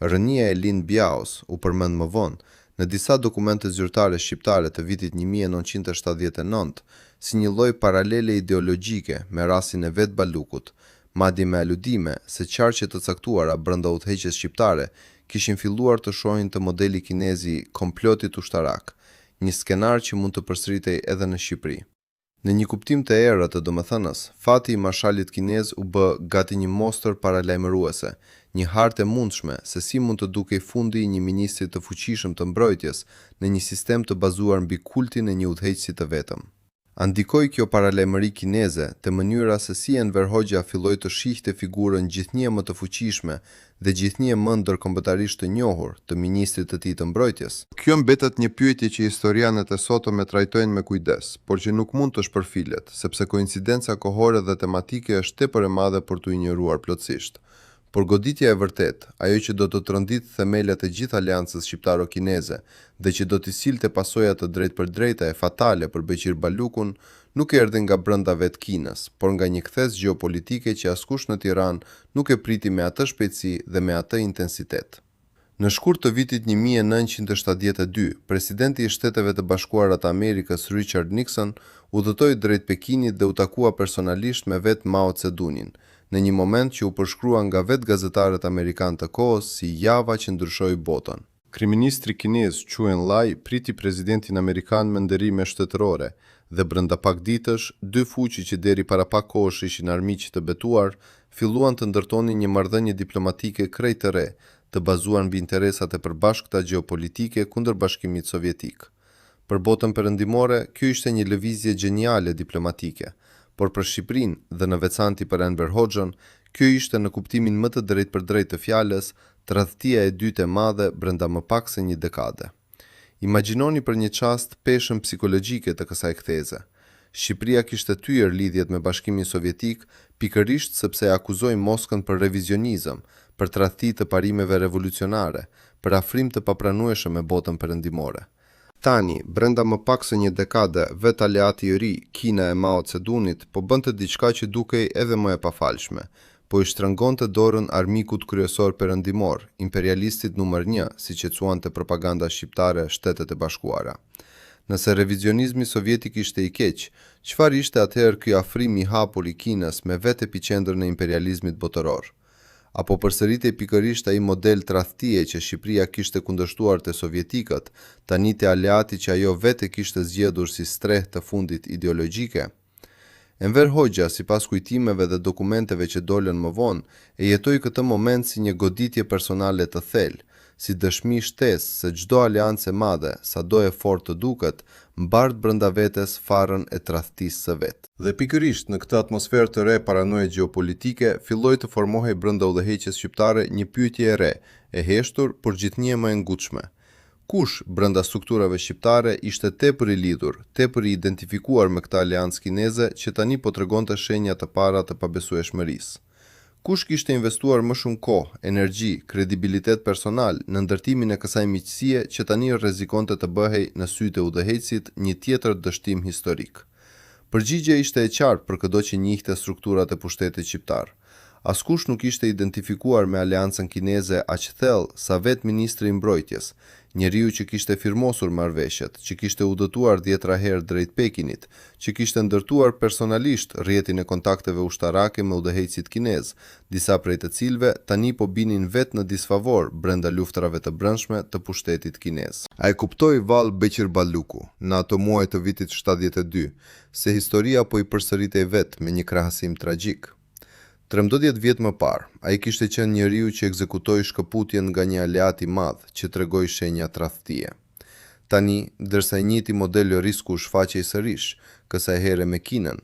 Rënia e Lin Biaos u përmend më vonë në disa dokumente zyrtare shqiptare të vitit 1979 si një lloj paralele ideologjike me rastin e vet Balukut, madje me aludime se qarqe të caktuara brenda udhëheqjes shqiptare kishin filluar të shohin të modeli kinezi komplotit ushtarak, një skenar që mund të përsëritej edhe në Shqipëri. Në një kuptim të errët të domethënës, fati i marshalit kinez u bë gati një mostër paralajmëruese, një hartë e mundshme se si mund të dukej fundi i një ministri të fuqishëm të mbrojtjes në një sistem të bazuar mbi kultin e një udhëheqësi të vetëm. Andikoi kjo paralajmëri kineze te mënyra se si Enver Hoxha filloi të shihte figurën gjithnjë më të fuqishme dhe gjithnjë më ndërkombëtarisht të njohur të ministrit të tij të mbrojtjes. Kjo mbetet një pyetje që historianët e sotëm e trajtojnë me kujdes, por që nuk mund të shpërfilet, sepse koincidenca kohore dhe tematike është tepër e madhe për t'u injoruar plotësisht. Por goditja e vërtet, ajo që do të trondit themelet e gjithë aleancës shqiptaro-kineze dhe që do t'i silte pasojat të drejtpërdrejta e fatale për Beqir Balukun, nuk erdhi nga brenda vet Kinës, por nga një kthes gjeopolitike që askush në Tiranë nuk e priti me atë shpejtësi dhe me atë intensitet. Në shkurt të vitit 1972, presidenti i Shteteve të Bashkuara të Amerikës Richard Nixon udhëtoi drejt Pekinit dhe u takua personalisht me vet Mao Tse-dunin, në një moment që u përshkrua nga vetë gazetarët amerikan të kohës si java që ndryshoi botën. Kryeministri kinez Zhou Enlai priti presidentin amerikan me nderime shtetërore dhe brenda pak ditësh, dy fuqi që deri para pak kohësh ishin armiq të betuar, filluan të ndërtonin një marrëdhënie diplomatike krejt të re, të bazuar mbi interesat e përbashkëta gjeopolitike kundër Bashkimit Sovjetik. Për botën perëndimore, kjo ishte një lëvizje gjeniale diplomatike, por për Shqipërinë dhe në veçanti për Enver Hoxhën, kjo ishte në kuptimin më të drejtpërdrejtë të fjalës, tradhtia e dytë e madhe brenda më pak se një dekade. Imagjinoni për një çast peshën psikologjike të kësaj ktheze. Shqipëria kishte thyer lidhjet me Bashkimin Sovjetik pikërisht sepse e akuzoi Moskën për revizionizëm, për tradhti të parimeve revolucionare, për afrim të papranueshëm me botën perëndimore. Tani, brenda më pak se një dekade, vetë aleati i ri, Kina e Mao Zedongit, po bënte diçka që dukej edhe më e pafalshme, po i shtrëngonte dorën armikut kryesor perëndimor, imperialistit numër 1, siç e thuante propaganda shqiptare Shtetet e Bashkuara. Nëse revizionizmi sovjetik ishte i keq, çfarë ishte atëherë ky afrim i hapur i Kinës me vetë epiqendrën e imperializmit botëror? Apo përsëritej pikërisht ai model tradhtie që Shqipëria kishte kundërshtuar te sovjetikët, tani te aleati që ajo vetë kishte zgjedhur si streh të fundit ideologjike? Enver Hoxha, sipas kujtimeve dhe dokumenteve që dolën më vonë, e jetoi këtë moment si një goditje personale të thellë, si dëshmi shtesë se çdo aleancë e madhe, sado e fortë të duket, mbart brenda vetes farën e tradhtisë së vet. Dhe pikërisht në këtë atmosferë të re paranoje gjeopolitike, filloi të formohej brenda udhëheqjes shqiptare një pyetje e re, e heshtur, por gjithnjë më e ngutshme. Kush brenda strukturave shqiptare ishte tepër i lidhur, tepër i identifikuar me këtë aleancë kineze që tani po tregonte shenja të para të pabesueshmërisë? Kush kishte investuar më shumë kohë, energji, kredibilitet personal në ndërtimin e kësaj miqësie që tani rrezikonte të bëhej në sytë e udhëheqësit një tjetër dështim historik? Përgjigjja ishte e qartë për çdo që njihte strukturat e pushtetit shqiptar. Askush nuk ishte identifikuar me aleancën kineze aq thellë sa vetë ministri i mbrojtjes, njeriu që kishte firmosur marrëveshjet, që kishte udhëtuar 10 herë drejt Pekinit, që kishte ndërtuar personalisht rrjetin e kontakteve ushtarake me udhëheqësit kinez, disa prej të cilëve tani po binin vetë në disfavor brenda luftrave të brendshme të pushtetit kinez. A e kuptoi vallë Beqir Balluku në ato muaj të vitit 72 se historia po i përsëritej vetë me një krahasim tragjik? 13 vjet më parë, ai kishte qenë njeriu që ekzekutoi shkëputjen nga një aleat i madh që tregoi shenja tradhtie. Tani, ndërsa i njëjti model risku shfaqej sërish, kësaj here me Kinën,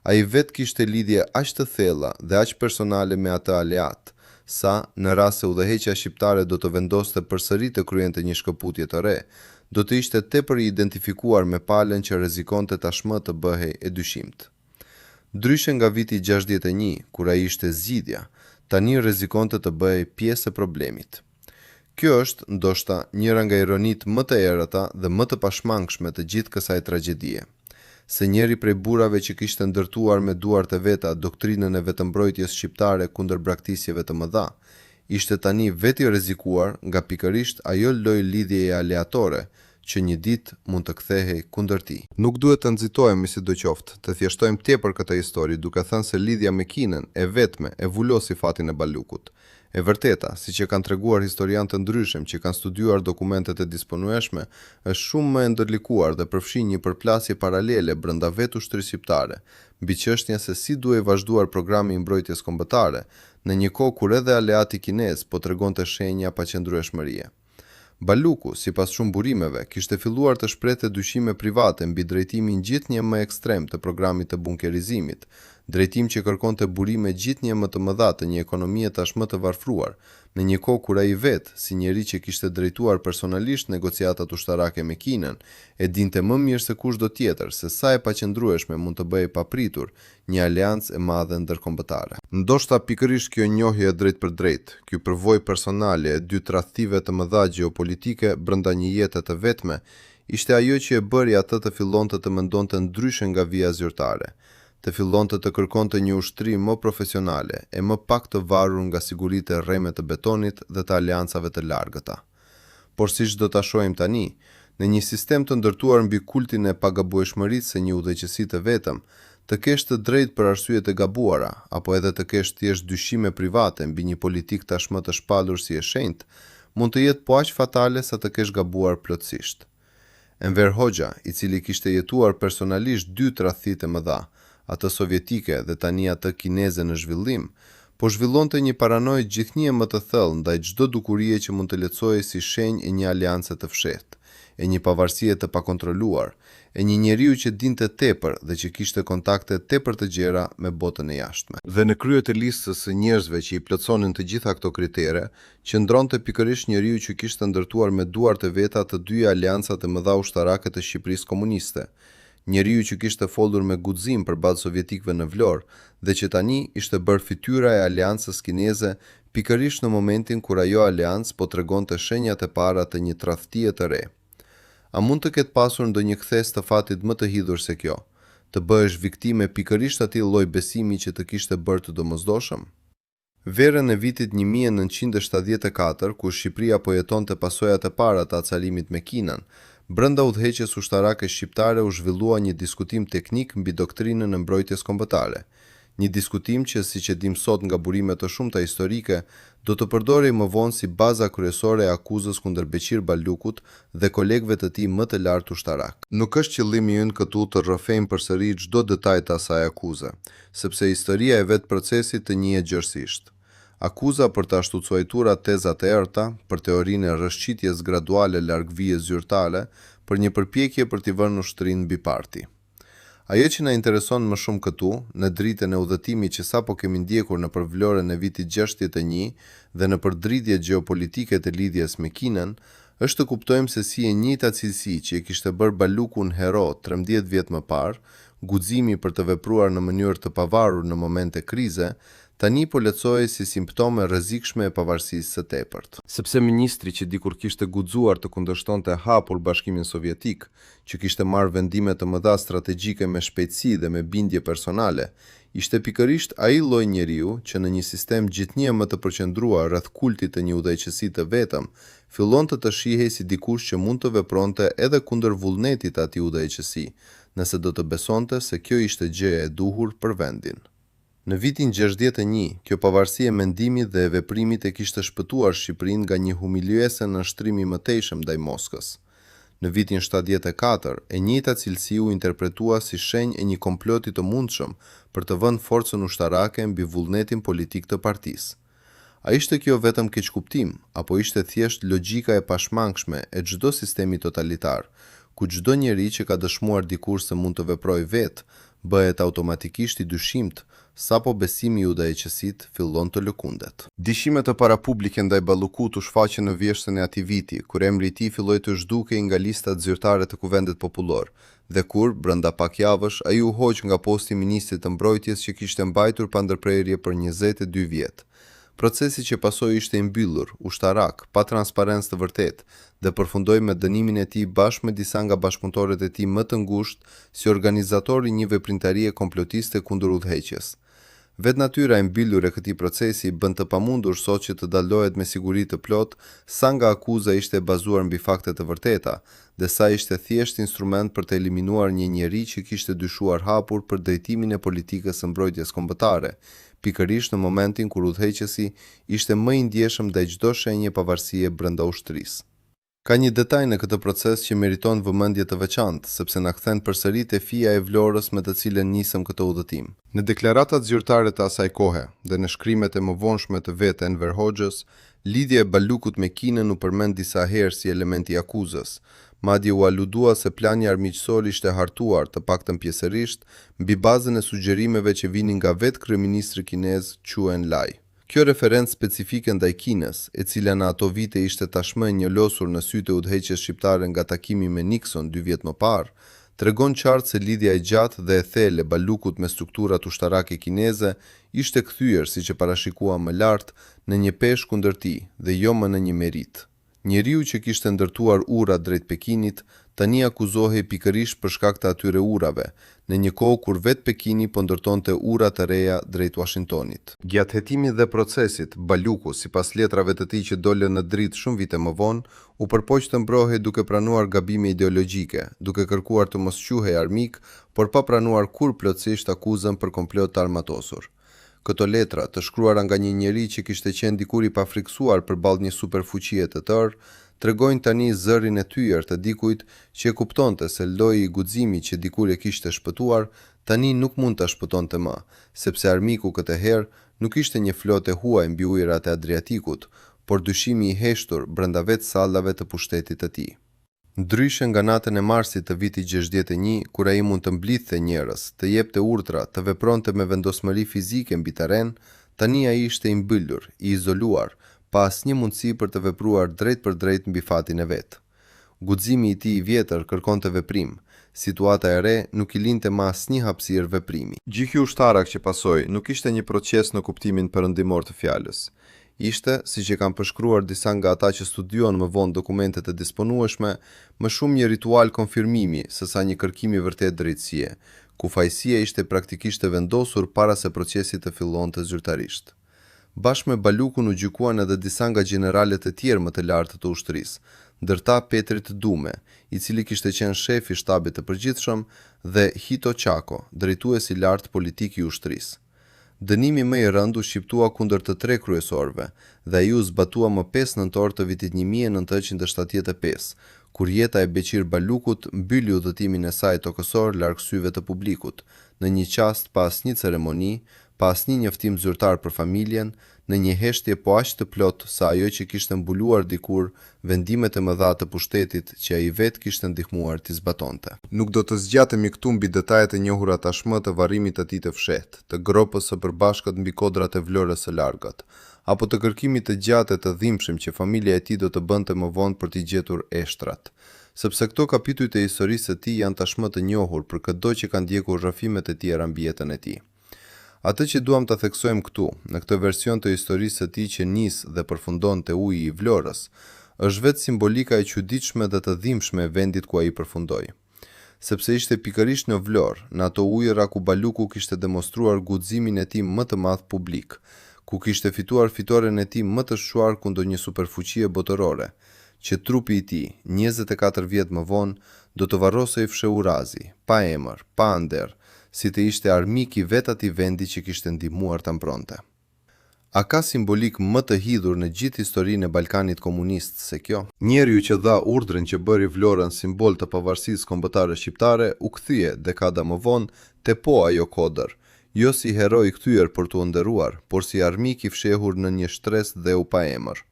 ai vetë kishte lidhje aq të thella dhe aq personale me atë aleat, sa në rast se udhëheqja shqiptare do të vendoste përsëri të kryente një shkëputje të re, do të ishte tepër i identifikuar me palën që rrezikonte tashmë të bëhej e dyshimt. Ndryshe nga viti 61, kur ai ishte zgjidhja, tani rrezikonte të bëhej pjesë e problemit. Kjo është, ndoshta, njëra nga ironitë më të errëta dhe më të pashmangshme të gjithë kësaj tragjedie. Se njëri prej burrave që kishte ndërtuar me duart e veta doktrinën e vetëmbrojtjes shqiptare kundër braktisjeve të mëdha, ishte tani vetë i rrezikuar nga pikërisht ajo lloj lidhjeje aleatore që një ditë mund të kthehej kundër tij. Nuk duhet të nxitohemi sidoqoftë, të thjeshtojmë tepër këtë histori duke thënë se lidhja me Kinën e vetme e vulosi fatin e Ballukut. E vërteta, siç e kanë treguar historianë të ndryshëm që kanë studiuar dokumentet e disponueshme, është shumë më e ndërlikuar dhe përfshin një përplasje paralele brenda vetë ushtrisë shqiptare, mbi çështjen se si duhej vazhduar programi i mbrojtjes kombëtare, në një kohë kur edhe aleati kinez po tregonte shenja paqëndrueshmërie. Balluku, sipas shumë burimeve, kishte filluar të shprehte dyshime private mbi drejtimin gjithnjë më ekstrem të programit të bunkerizimit, drejtim që kërkonte burime gjithnjë më të mëdha të një ekonomie tashmë të varfruar, në një kohë kur ai vetë, si njeri që kishte drejtuar personalisht negociatat ushtarake me Kinën, e dinte më mirë se kushdo tjetër se sa e paqëndrueshme mund të bëhej papritur një aleancë e madhe ndërkombëtare. Ndoshta pikërisht kjo njohje e drejt për drejt, ky përvojë personale e dy tradhtive të mëdha gjeopolitike brenda një jete të vetme, ishte ajo që e bëri atë të fillonte të mendonte ndryshe nga vija zyrtare, të fillonte të kërkonte një ushtri më profesionale e më pak të varur nga siguritë e rreme të betonit dhe të aleancave të largëta. Por siç do ta shohim tani, në një sistem të ndërtuar mbi kultin e pagabueshmërisë së një udhëheqësie të vetëm, të kesh të drejtë për arsye të gabuara, apo edhe të kesh thjesht dyshime private mbi një politik tashmë të shpallur si e shenjtë, mund të jetë po aq fatale sa të kesh gabuar plotësisht. Enver Hoxha, i cili kishte jetuar personalisht dy tradhti të mëdha, atë sovjetike dhe tani atë kineze në zhvillim, po zhvillonte një paranojë gjithnjë më të thellë ndaj çdo dukurie që mund të lehtësohej si shenjë e një aleance të fshehtë, e një pavarësie të pakontroluar, e një njeriu që dinte tepër dhe që kishte kontakte tepër të gjera me botën e jashtme. Dhe në krye të listës së njerëzve që i plotësonin të gjitha këto kritere, qëndronte pikërisht njeriu që kishte ndërtuar me duart e veta të dy aleancat e mëdha ushtarake të Shqipërisë komuniste, njeriu që kishte folur me guxim përballë sovjetikëve në Vlorë dhe që tani ishte bërë fytyra e aleancës kineze pikërisht në momentin kur ajo aleancë po tregonte shenjat e para të një tradhtie të re. A mund të ketë pasur ndonjë kthes të fatit më të hidhur se kjo, të bëhesh viktime pikërisht atij lloj besimi që të kishte bërë të domosdoshëm? Verën e vitit 1974, kur Shqipëria po jetonte pasojat e para të acalimit me Kinën, brenda udhëheqjes ushtarake shqiptare u zhvillua një diskutim teknik mbi doktrinën e mbrojtjes kombëtare. Një diskutim që, siç e dim sot nga burime të shumta historike, do të përdorej më vonë si baza kryesore e akuzës kundër Beqir Balukut dhe kolegëve të tij më të lartë ushtarak. Nuk është qëllimi ynë këtu të rrëfejmë përsëri çdo detaj të asaj akuze, sepse historia e vetë procesit të njihet gjërësisht. Akuza për të ashtucojtura tezat e errta, për teorinë e rrëshqitjes graduale larg vijës zyrtare, për një përpjekje për t'i vënë ushtrinë mbi parti. Ajo që na intereson më shumë këtu, në dritën e udhëtimit që sapo kemi ndjekur në Vlorën e vitit 61 dhe në përdritje gjeopolitike të lidhjes me Kinën, është të kuptojmë se si e njëjta cilësi që e kishte bërë Balukun hero 13 vjet më parë, guximi për të vepruar në mënyrë të pavarur në momente krize, tani po lehtësohej si simptome rrezikshme e pavarësisë së tepërt. Sepse ministri që dikur kishte guxuar të kundërshtonte hapur Bashkimin Sovjetik, që kishte marrë vendime të mëdha strategjike me shpejtësi dhe me bindje personale, ishte pikërisht ai lloj njeriu që në një sistem gjithnjë më të përqendruar rreth kultit të një udhëheqësie të vetëm, fillon të shihej si dikush që mund të vepronte edhe kundër vullnetit të atij udhëheqësie, nëse do të besonte se kjo ishte gjëja e duhur për vendin. Në vitin 61, kjo pavarësi e mendimit dhe e veprimit e kishte shpëtuar Shqipërinë nga një humiliuese nënshtrim i mëtejshëm ndaj Moskës. Në vitin 74, e njëjta cilësi u interpretua si shenjë e një komploti të mundshëm për të vënë forcën ushtarake mbi vullnetin politik të partisë. A ishte kjo vetëm keqkuptim, apo ishte thjesht logjika e pashmangshme e çdo sistemi totalitar, ku çdo njeri që ka dëshmuar dikur se mund të veprojë vetë, bëhet automatikisht i dyshimt, sapo besimi i udhëheqësit fillon të lëkundet. Dyshimet e parapublike ndaj Ballukut u shfaqën në vjeshtën e atij viti, kur emri i tij filloi të zhdukej nga listat zyrtare të Kuvendit Popullor, dhe kur, brenda pak javësh, ai u hoq nga posti i ministrit të mbrojtjes që kishte mbajtur pa ndërprerje për 22 vjet. Procesi që pasoi ishte i mbyllur, ushtarak, pa transparencë të vërtetë dhe përfundoi me dënimin e tij bashkë me disa nga bashkëpunëtorët e tij më të ngushtë si organizator i një veprimtarie komplotiste kundër udhëheqjes. Vetë natyra e mbyllur e këtij procesi bën të pamundur sot që të dalohet me siguri të plot sa nga akuza ishte bazuar mbi fakte të vërteta dhe sa ishte thjesht instrument për të eliminuar një njeri që kishte dyshuar hapur për drejtimin e politikës së mbrojtjes kombëtare, pikërisht në momentin kur udhëheqësi ishte më i ndjeshëm ndaj çdo shenje pavarësie brenda ushtrisë. Ka një detaj në këtë proces që meriton vëmendje të veçantë, sepse na kthen përsëri te fija e Vlorës me të cilën nisëm këtë udhëtim. Në deklaratat zyrtare të asaj kohe dhe në shkrimet e mëvonshme të vetë Enver Hoxhës, lidhja e Balukut me Kinën u përmend disa herë si element i akuzës. Madje u aludua se plani armiqësor ishte hartuar, të paktën pjesërisht, mbi bazën e sugjerimeve që vinin nga vetë kryeministri kinez Zhou Enlai. Kjo referencë specifike ndaj Kinës, e cila në ato vite ishte tashmë e njolosur në sytë e udhëheqjes shqiptare nga takimi me Nixon 2 vjet më parë, tregon qartë se lidhja e gjatë dhe e thellë e Balukut me strukturat ushtarake kineze ishte kthyer, siç e parashikuam më lart, në një peshë kundër tij dhe jo më në një merit. Njeriu që kishte ndërtuar ura drejt Pekinit, tani akuzohej pikërisht për shkak të atyre urave, në një kohë kur vetë Pekini po ndërtonte ura të reja drejt Washingtonit. Gjatë hetimit dhe procesit, Baluku, sipas letrave të tij që dolën në dritë shumë vite më vonë, u përpoq të mbrohej duke pranuar gabime ideologjike, duke kërkuar të mos quhej armik, por pa pranuar kur plotësisht akuzën për komplot të armatosur. Këto letra, të shkruara nga një njeri që kishte qenë dikur i pafriksuar përballë një superfuqie të tërë, tregojnë tani zërin e thyër të dikujt që e kuptonte se loji i guximit që dikur e kishte shpëtuar, tani nuk mund ta shpëtonte më, sepse armiku këtë herë nuk ishte një flotë huaj mbi ujërat e Adriatikut, por dyshimi i heshtur brenda vetë sallave të pushtetit të tij. Ndryshe nga natën e marsit të vitit 61, kur ai mund të mblidhte njerëz, të jepte urdhra, të vepronte me vendosmëri fizike mbi terren, tani ai ishte i mbyllur, i izoluar, pa asnjë mundësi për të vepruar drejt për drejt mbi fatin e vet. Guximi I tij I vjetër kërkonte veprim. Situata e re nuk I linte më asnjë hapësirë veprimi. Gjyki ushtarak që pasoi nuk ishte një proces në kuptimin perëndimor të fjalës. Ishte, siç e kanë përshkruar disa nga ata që studiuan më vonë dokumentet e disponueshme, më shumë një ritual konfirmimi sesa një kërkim I vërtet drejtësie, ku fajësia ishte praktikisht e vendosur para se procesi të fillonte zyrtarisht. Bashkë me Balukun u gjykuan edhe disa nga generalet e tjerë më të lartë të ushtrisë, ndërta Petri të Dume, I cili kishte qenë shef I shtabit të përgjithshëm, dhe Hito Qako, drejtues I lartë politik I ushtrisë. Dënimi më I rënd u shqiptua kundër të 3 kryesorëve dhe ai u zbatua më 5 nëntor të vitit 1975, kur jeta e Beqir Balukut mbyli udhëtimin e saj tokësor larg syve të publikut, në një qast pa asnjë ceremoni, pa asnjë njoftim zyrtar për familjen, në një heshtje po aq të plot sa ajo që kishte mbuluar dikur vendimet e mëdha të pushtetit që ai vetë kishte ndihmuar t'i zbatonte. Nuk do të zgjatemi këtu mbi detajet e njohura tashmë të varrimit të tij të fshehtë, të gropës së përbashkët mbi kodrat e Vlorës së Largët, apo të kërkimit të gjatë e të dhimbshëm që familja e tij do të bënte më vonë për t'i gjetur eshtrat. Sepse këto kapitujt e historisë së tij janë tashmë të njohur për çdo që kanë ndjekur rrëfimet e tjera mbi jetën e tij. Atë që duam ta theksojmë këtu, në këtë version të historisë së tij që nis dhe përfundon te uji I Vlorës, është vetë simbolika e çuditshme dhe të dhimbshme e vendit ku ai përfundoi. Sepse ishte pikërisht në Vlorë, në ato ujëra ku Baluku kishte demonstruar guximin e tij më të madh publik, ku kishte fituar fitoren e tij më të shquar kundër një superfuqie botërore, që trupi I tij, 24 vjet më vonë, do të varrosej fshehurazi, pa emër, pa nder, si të ishte armik I vet atij vendi që kishte ndihmuar ta mbronte. A ka simbolik më të hidhur në gjithë historinë e Ballkanit komunist se kjo? Njeriu që dha urdhrin që bëri Vlorën simbol të pavarësisë kombëtare shqiptare u kthye dekada më vonë te po ajo kodër, jo si hero I kthyer për t'u nderuar, por si armik I fshehur në një shtresë dheu pa emër.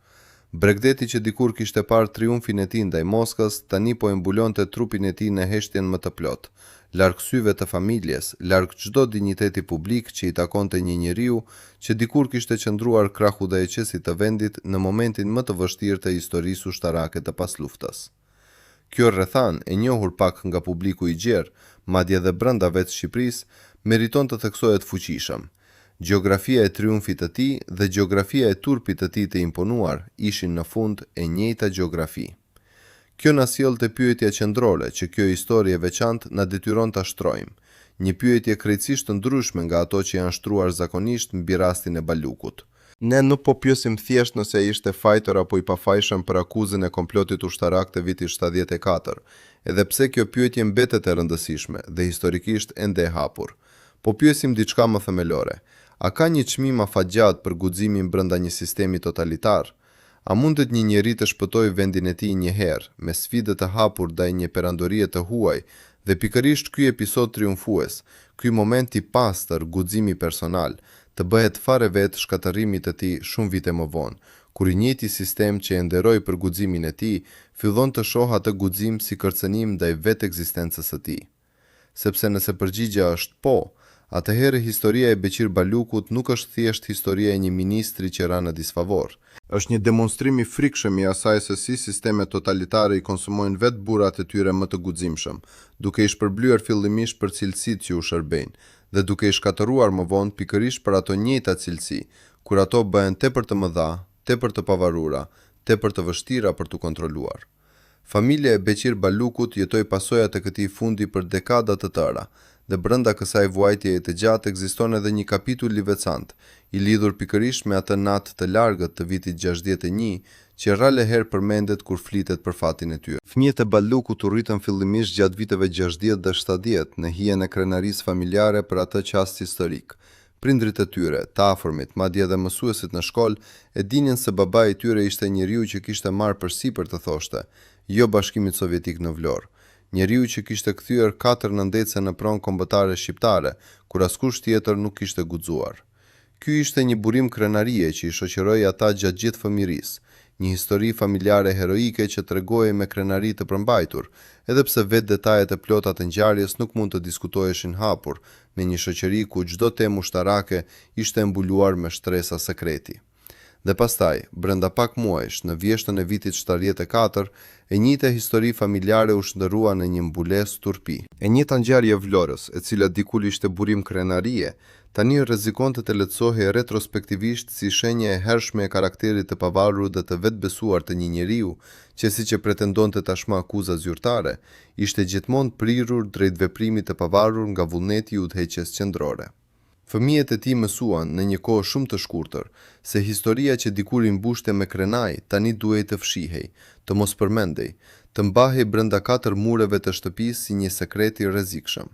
Bregdeti që dikur kishte parë triumfin e tij ndaj Moskës, tani po e mbulonte trupin e tij në heshtjen më të plotë, larg syve të familjes, larg çdo dinjiteti publik që I takonte një njeriu që dikur kishte qëndruar krah udhëheqësit të vendit në momentin më të vështirë të historisë ushtarake të pasluftës. Kjo rrethan, e njohur pak nga publiku I gjerë, madje edhe brenda vetë Shqipërisë, meriton të theksohet fuqishëm. Gjeografia e triumfit të tij dhe gjeografia e turpit të tij të imponuar ishin në fund e njëjta gjeografi. Kjo na sjell te pyetja qendrore që kjo histori e veçantë na detyron ta shtrojmë, një pyetje krejtësisht ndryshme nga ato që janë shtruar zakonisht mbi rastin e Balukut. Ne nuk po pyesim thjesht nëse ai ishte fajtor apo I pafajshëm për akuzën e komplotit ushtarak të vitit 74, edhe pse kjo pyetje mbetet e rëndësishme dhe historikisht ende e hapur. Po pyesim diçka më themelore. A ka një çmim afatgjat për guximin brenda një sistemi totalitar? A mundet një njeri të shpëtojë vendin e tij një herë, me sfide të hapur ndaj një perandorie të huaj, dhe pikërisht ky episod triumfues, ky moment I pastër guximi personal, të bëhet fare vetë shkatërrimit të tij shumë vite më vonë, kur I njëjti sistem që e nderoi për guximin e tij, fillon të shohë atë guxim si kërcënim ndaj vetë ekzistencës së tij. Sepse nëse përgjigjja është po, atëherë historia e Beqir Balukut nuk është thjesht historia e një ministri që ra në disfavor. Është një demonstrim I frikshëm I asaj se si sistemet totalitare I konsumojnë vetë burrat e tyre më të guximshëm, duke I shpërblyer fillimisht për cilësitë që u shërbejnë dhe duke I shkatëruar më vonë pikërisht për ato njëjta cilësi, kur ato bëhen tepër të mëdha, tepër të pavarura, tepër të vështira për t'u kontrolluar. Familja e Beqir Balukut jetoi pasojat e këtij fundi për dekada të tëra, dhe brenda kësaj vuajtjeje të gjatë ekziston edhe një kapitull I veçantë, I lidhur pikërisht me atë natë të largët të vitit 61, që rrallë herë përmendet kur flitet për fatin e tyre. Fëmijët e Balukut u rritën fillimisht gjatë viteve 60 dhe 70 në hijen e krenarisë familjare për atë qast historik. Prindrit e tyre, të afërmit, madje edhe mësuesit në shkollë, e dinin se babai I tyre ishte njeriu që kishte marrë përsipër të thoshte, jo Bashkimit Sovjetik në Vlorë. Njeriu që kishte kthyer 4 nëndece në pronë kombëtare shqiptare, kur askush tjetër nuk kishte guxuar. Ky ishte një burim krenarie që I shoqëroi ata gjatë gjithë fëmirisë, një histori familjare heroike që tregoi me krenari të përmbajtur, edhe pse vetë detajet e plota të ngjarjes nuk mund të diskutoheshin hapur, me një shoqëri ku çdo temë ushtarake ishte mbuluar me shtresa sekreti. Dhe pastaj, brenda pak muajsh, në vjeshtën e vitit 74, e njëjta histori familjare u shndërrua në një mbulesë turpi. E njëjta ngjarje e Vlorës, e cila diku ishte burim krenarie, tani rrezikonte të lehtësohej retrospektivisht si shenjë e hershme e karakterit të pavarur dhe të vetbesuar të një njeriu që, siç e pretendonte tashmë akuza zyrtare, ishte gjithmonë prirur drejt veprimit të pavarur nga vullneti i udhëheqjes qendrore. Fëmijët e tij mësuan në një kohë shumë të shkurtër se historia që dikur i mbushte me krenaj tani duhej të fshihej, të mos përmendej, të mbahej brenda 4 mureve të shtëpisë si një sekret i rrezikshëm.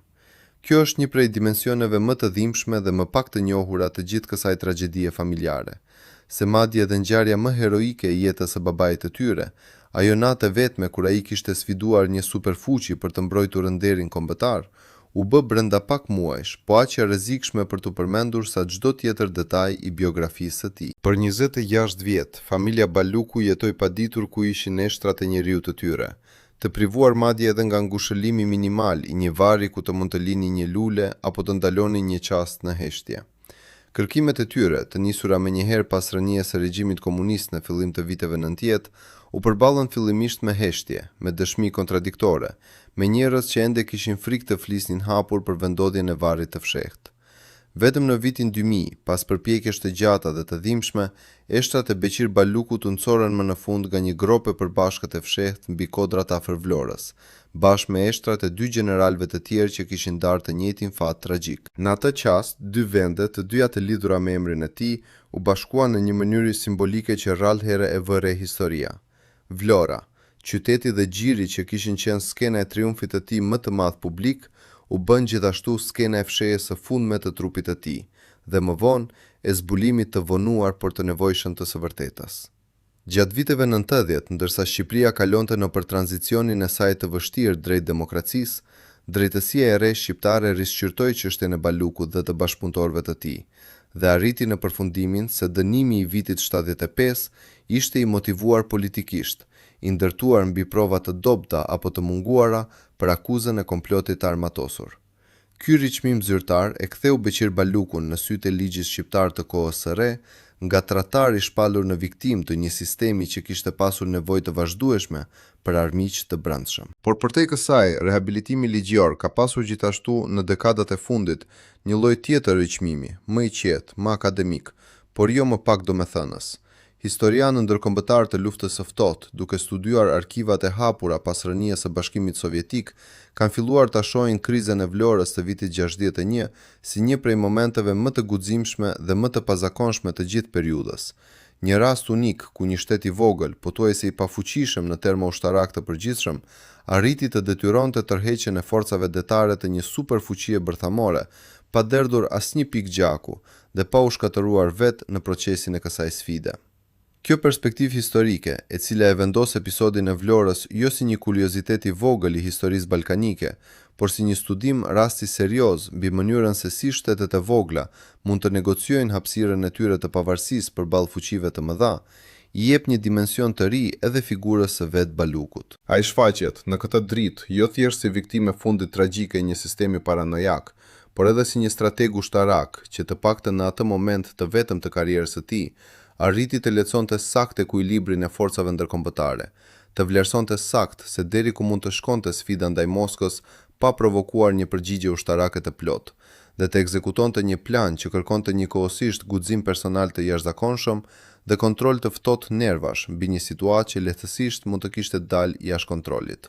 Kjo është një prej dimensioneve më të dhimbshme dhe më pak të njohura të gjithë kësaj tragjedie familjare, se madje edhe ngjarja më heroike e jetës së babait të tyre, ajo natë vetme kur ai kishte sfiduar një superfuqi për të mbrojtur nderin kombëtar, u bë brenda pak muajsh, po aq e rrezikshme për t'u përmendur sa çdo tjetër detaj i biografisë së tij. Për 26 vjet, familja Baluku jetoi paditur ku ishin neshtrat e njeriu të tyre, të privuar madje edhe nga ngushëllimi minimal i një vari ku të mund të lini një lule apo të ndalonin një qast në heshtje. Kërkimet e tyre, të nisura menjëherë pas rënies së regjimit komunist në fillim të viteve 90, u përballën fillimisht me heshtje, me dëshmi kontradiktore, me njerëz që ende kishin frikë të flisnin hapur për vendodhjen e varrit të fshehtë. Vetëm në vitin 2000, pas përpjekjesh të gjata dhe të dhimbshme, eshtrat e Beqir Balukut u ncoren më në fund nga një grop e përbashkët e fshehtë mbi kodrat afër Vlorës, bashkë me eshtrat e 2 gjeneralëve të tjerë që kishin ndarë të njëjtin fat tragjik. Në atë çast, 2 vende, të dyja të lidhura me emrin e tij, u bashkuan në një mënyrë simbolike që rrallë herë e vë re historia. Vlora, qyteti dhe xhiri që kishin qenë skena e triumfit të tij më të madh publik, u bën gjithashtu skena e fshehjes së fundme të trupit të tij, dhe më vonë e zbulimit të vonuar por të nevojshëm të së vërtetës. Gjatë viteve 90, ndërsa Shqipëria kalonte nëpër tranzicionin e saj të vështirë drejt demokracisë, drejtësia e re shqiptare rishqyrtoi çështjen e Balukut dhe të bashkëpunëtorëve të tij, dhe arriti në përfundimin se dënimi i vitit 75 ishte i motivuar politikisht, i ndërtuar mbi prova të dobta apo të munguara për akuzën e komplotit të armatosur. Ky riçmim zyrtar e ktheu Beqir Balukun në sytë e ligjit shqiptar të kohës së re, nga tratar i shpallur në viktimë të një sistemi që kishte pasur nevojë të vazhdueshme për armiq të brendshëm. Por përtej kësaj, rehabilitimi ligjor ka pasur gjithashtu në dekadat e fundit një lloj tjetër riçmimi, më i qetë, më akademik, por jo më pak domethënës. Historianë ndërkombëtar të luftës së ftohtë, duke studiuar arkivat e hapura pas rënies së Bashkimit Sovjetik, kanë filluar ta shohin krizën e Vlorës të vitit 61 si një prej momenteve më të guximshme dhe më të pazakonshme të gjithë periudhës. Një rast unik ku një shtet i vogël, pothuajse i pafuqishëm në terma ushtarak të përgjithshëm, arriti të detyronte tërheqjen e forcave detare të një superfuqie bërthamore, pa derdhur asnjë pikë gjaku dhe pa u shkatëruar vetë në procesin e kësaj sfide. Kjo perspektivë historike, e cila e vendos episodin e Vlorës jo si një kuriozitet i vogël i historisë ballkanike, por si një studim rasti serioz mbi mënyrën se si shtetet e vogla mund të negociojnë hapësirën e tyre të pavarësisë përballë fuqive të mëdha, i jep një dimension të ri edhe figurës së vet Balukut. Ai shfaqet në këtë dritë jo thjesht si viktimë e fundit tragjike e një sistemi paranojak, por edhe si një strateg ushtarak që të paktën në atë moment të vetëm të karrierës së tij, arriti të lehtësonte sakt ekuilibrin e forcave ndërkombëtare, të vlerësonte sakt se deri ku mund të shkonte sfida ndaj Moskës pa provokuar një përgjigje ushtarake të plotë, dhe të ekzekutonte një plan që kërkonte njëkohësisht guxim personal të jashtëzakonshëm dhe kontroll të ftohtë nervash mbi një situatë që lehtësisht mund të kishte dalë jashtë kontrollit.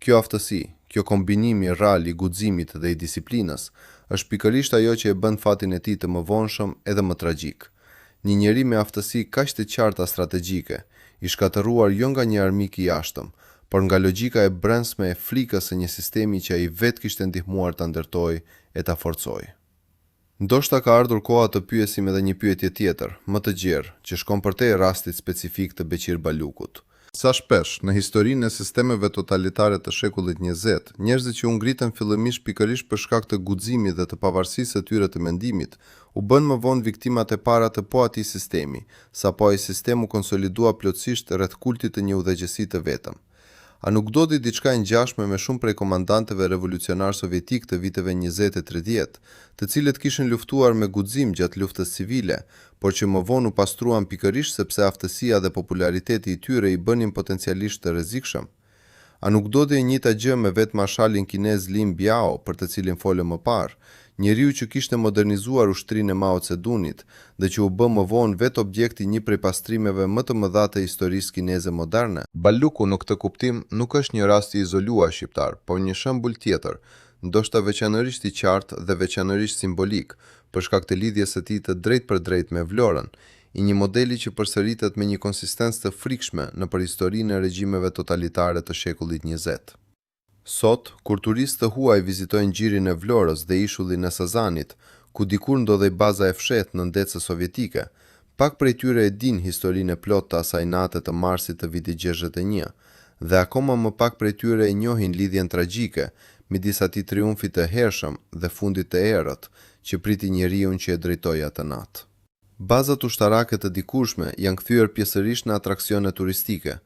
Kjo aftësi, kjo kombinim i rrallë i guximit dhe i disiplinës, është pikërisht ajo që e bën fatin e tij të mëvonshëm edhe më tragjik. Një njeri me aftësi kaq të qarta strategjike, i shkatëruar jo nga një armik i jashtëm, por nga logjika e brendshme e frikës së një sistemi që ai vetë kishte ndihmuar ta ndërtojë e ta forcojë. Ndoshta ka ardhur koha të pyesim edhe një pyetje tjetër, më të gjerë, që shkon përtej rastit specifik të Beqir Balukut. Sa shpesh, në historinë e sistemeve totalitare të shekullit 20, njerëzit që u ngritën fillimisht pikërisht për shkak të guximit dhe të pavarësisë së tyre të mendimit, u bën më vonë viktimat e para të po atij sistemi, sapo ai sistem u konsolidua plotësisht rreth kultit të një udhëheqësie të vetëm. A nuk dodi diçka e ngjashme me shumë prej komandantëve revolucionar sovjetik të viteve 20 e 30, të cilët kishin luftuar me guxim gjatë luftës civile, por që më vonë u pastruan pikërisht sepse aftësia dhe populariteti i tyre i bënin potencialisht të rrezikshëm? A nuk dodi e njëjta gjë me vetë marshalin kinez Lin Biao, për të cilin folëm më parë, njeriu që kishte modernizuar ushtrinë e Mao Zedongit dhe që u bë më vonë vetë objekti një prej pastrimeve më të mëdha të historisë kineze moderne? Balluku në këtë kuptim nuk është një rast i izoluar shqiptar, por një shembull tjetër, ndoshta veçanërisht i qartë dhe veçanërisht simbolik, për shkak të lidhjes së tij të drejtë për drejtë me Vlorën, i një modeli që përsëritet me një konsistencë të frikshme në historinë e regjimeve totalitare të shekullit 20. Sot, kur turistë të huaj vizitojnë gjirin e Vlorës dhe ishullin e Sazanit, ku dikur ndodhej baza e fshehtë në ndecë sovjetike, pak prej tyre e din historinë e plotë të asaj nate të marsit të vitit 61, dhe akoma më pak prej tyre e njohin lidhjen tragjike midis atij triumfi të hershëm dhe fundit të errët që priti njeriun që e drejtoi atë natë. Bazat ushtarake të dikurshme janë kthyer pjesërisht në atraksione turistike.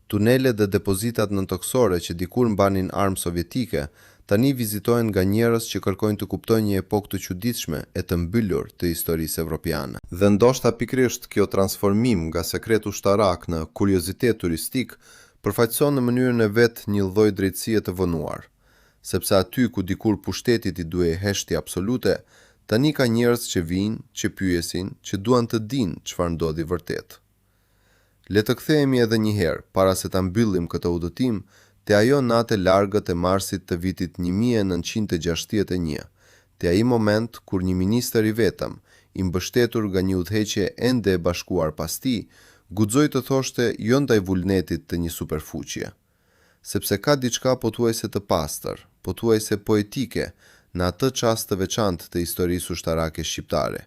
Tunele dhe depozitat nëntoksore që dikur mbanin armë sovjetike, tani vizitohen nga njerëz që kërkojnë të kuptojnë një epokë të çuditshme e të mbyllur të historisë evropiane. Dhe ndoshta pikërisht kjo transformim nga sekret ushtarak në kuriozitet turistik përfaqëson në mënyrën e vet një lloj drejtësie të vënuar, sepse aty ku dikur pushtetit i duhej heshtje absolute, tani ka njerëz që vinë, që pyesin, që duan të dinë çfarë ndodhi vërtet. Le të kthehemi edhe një herë, para se ta mbyllim këtë udhëtim, te ajo natë e largët e marsit të vitit 1961, te ai moment kur një ministër i vetëm, i mbështetur nga një udhëheqje ende e bashkuar pas tij, guxoi të thoshte jo ndaj vullnetit të një superfuqie, sepse ka diçka pothuajse të pastër, pothuajse poetike në atë çast të veçantë të historisë ushtarake shqiptare.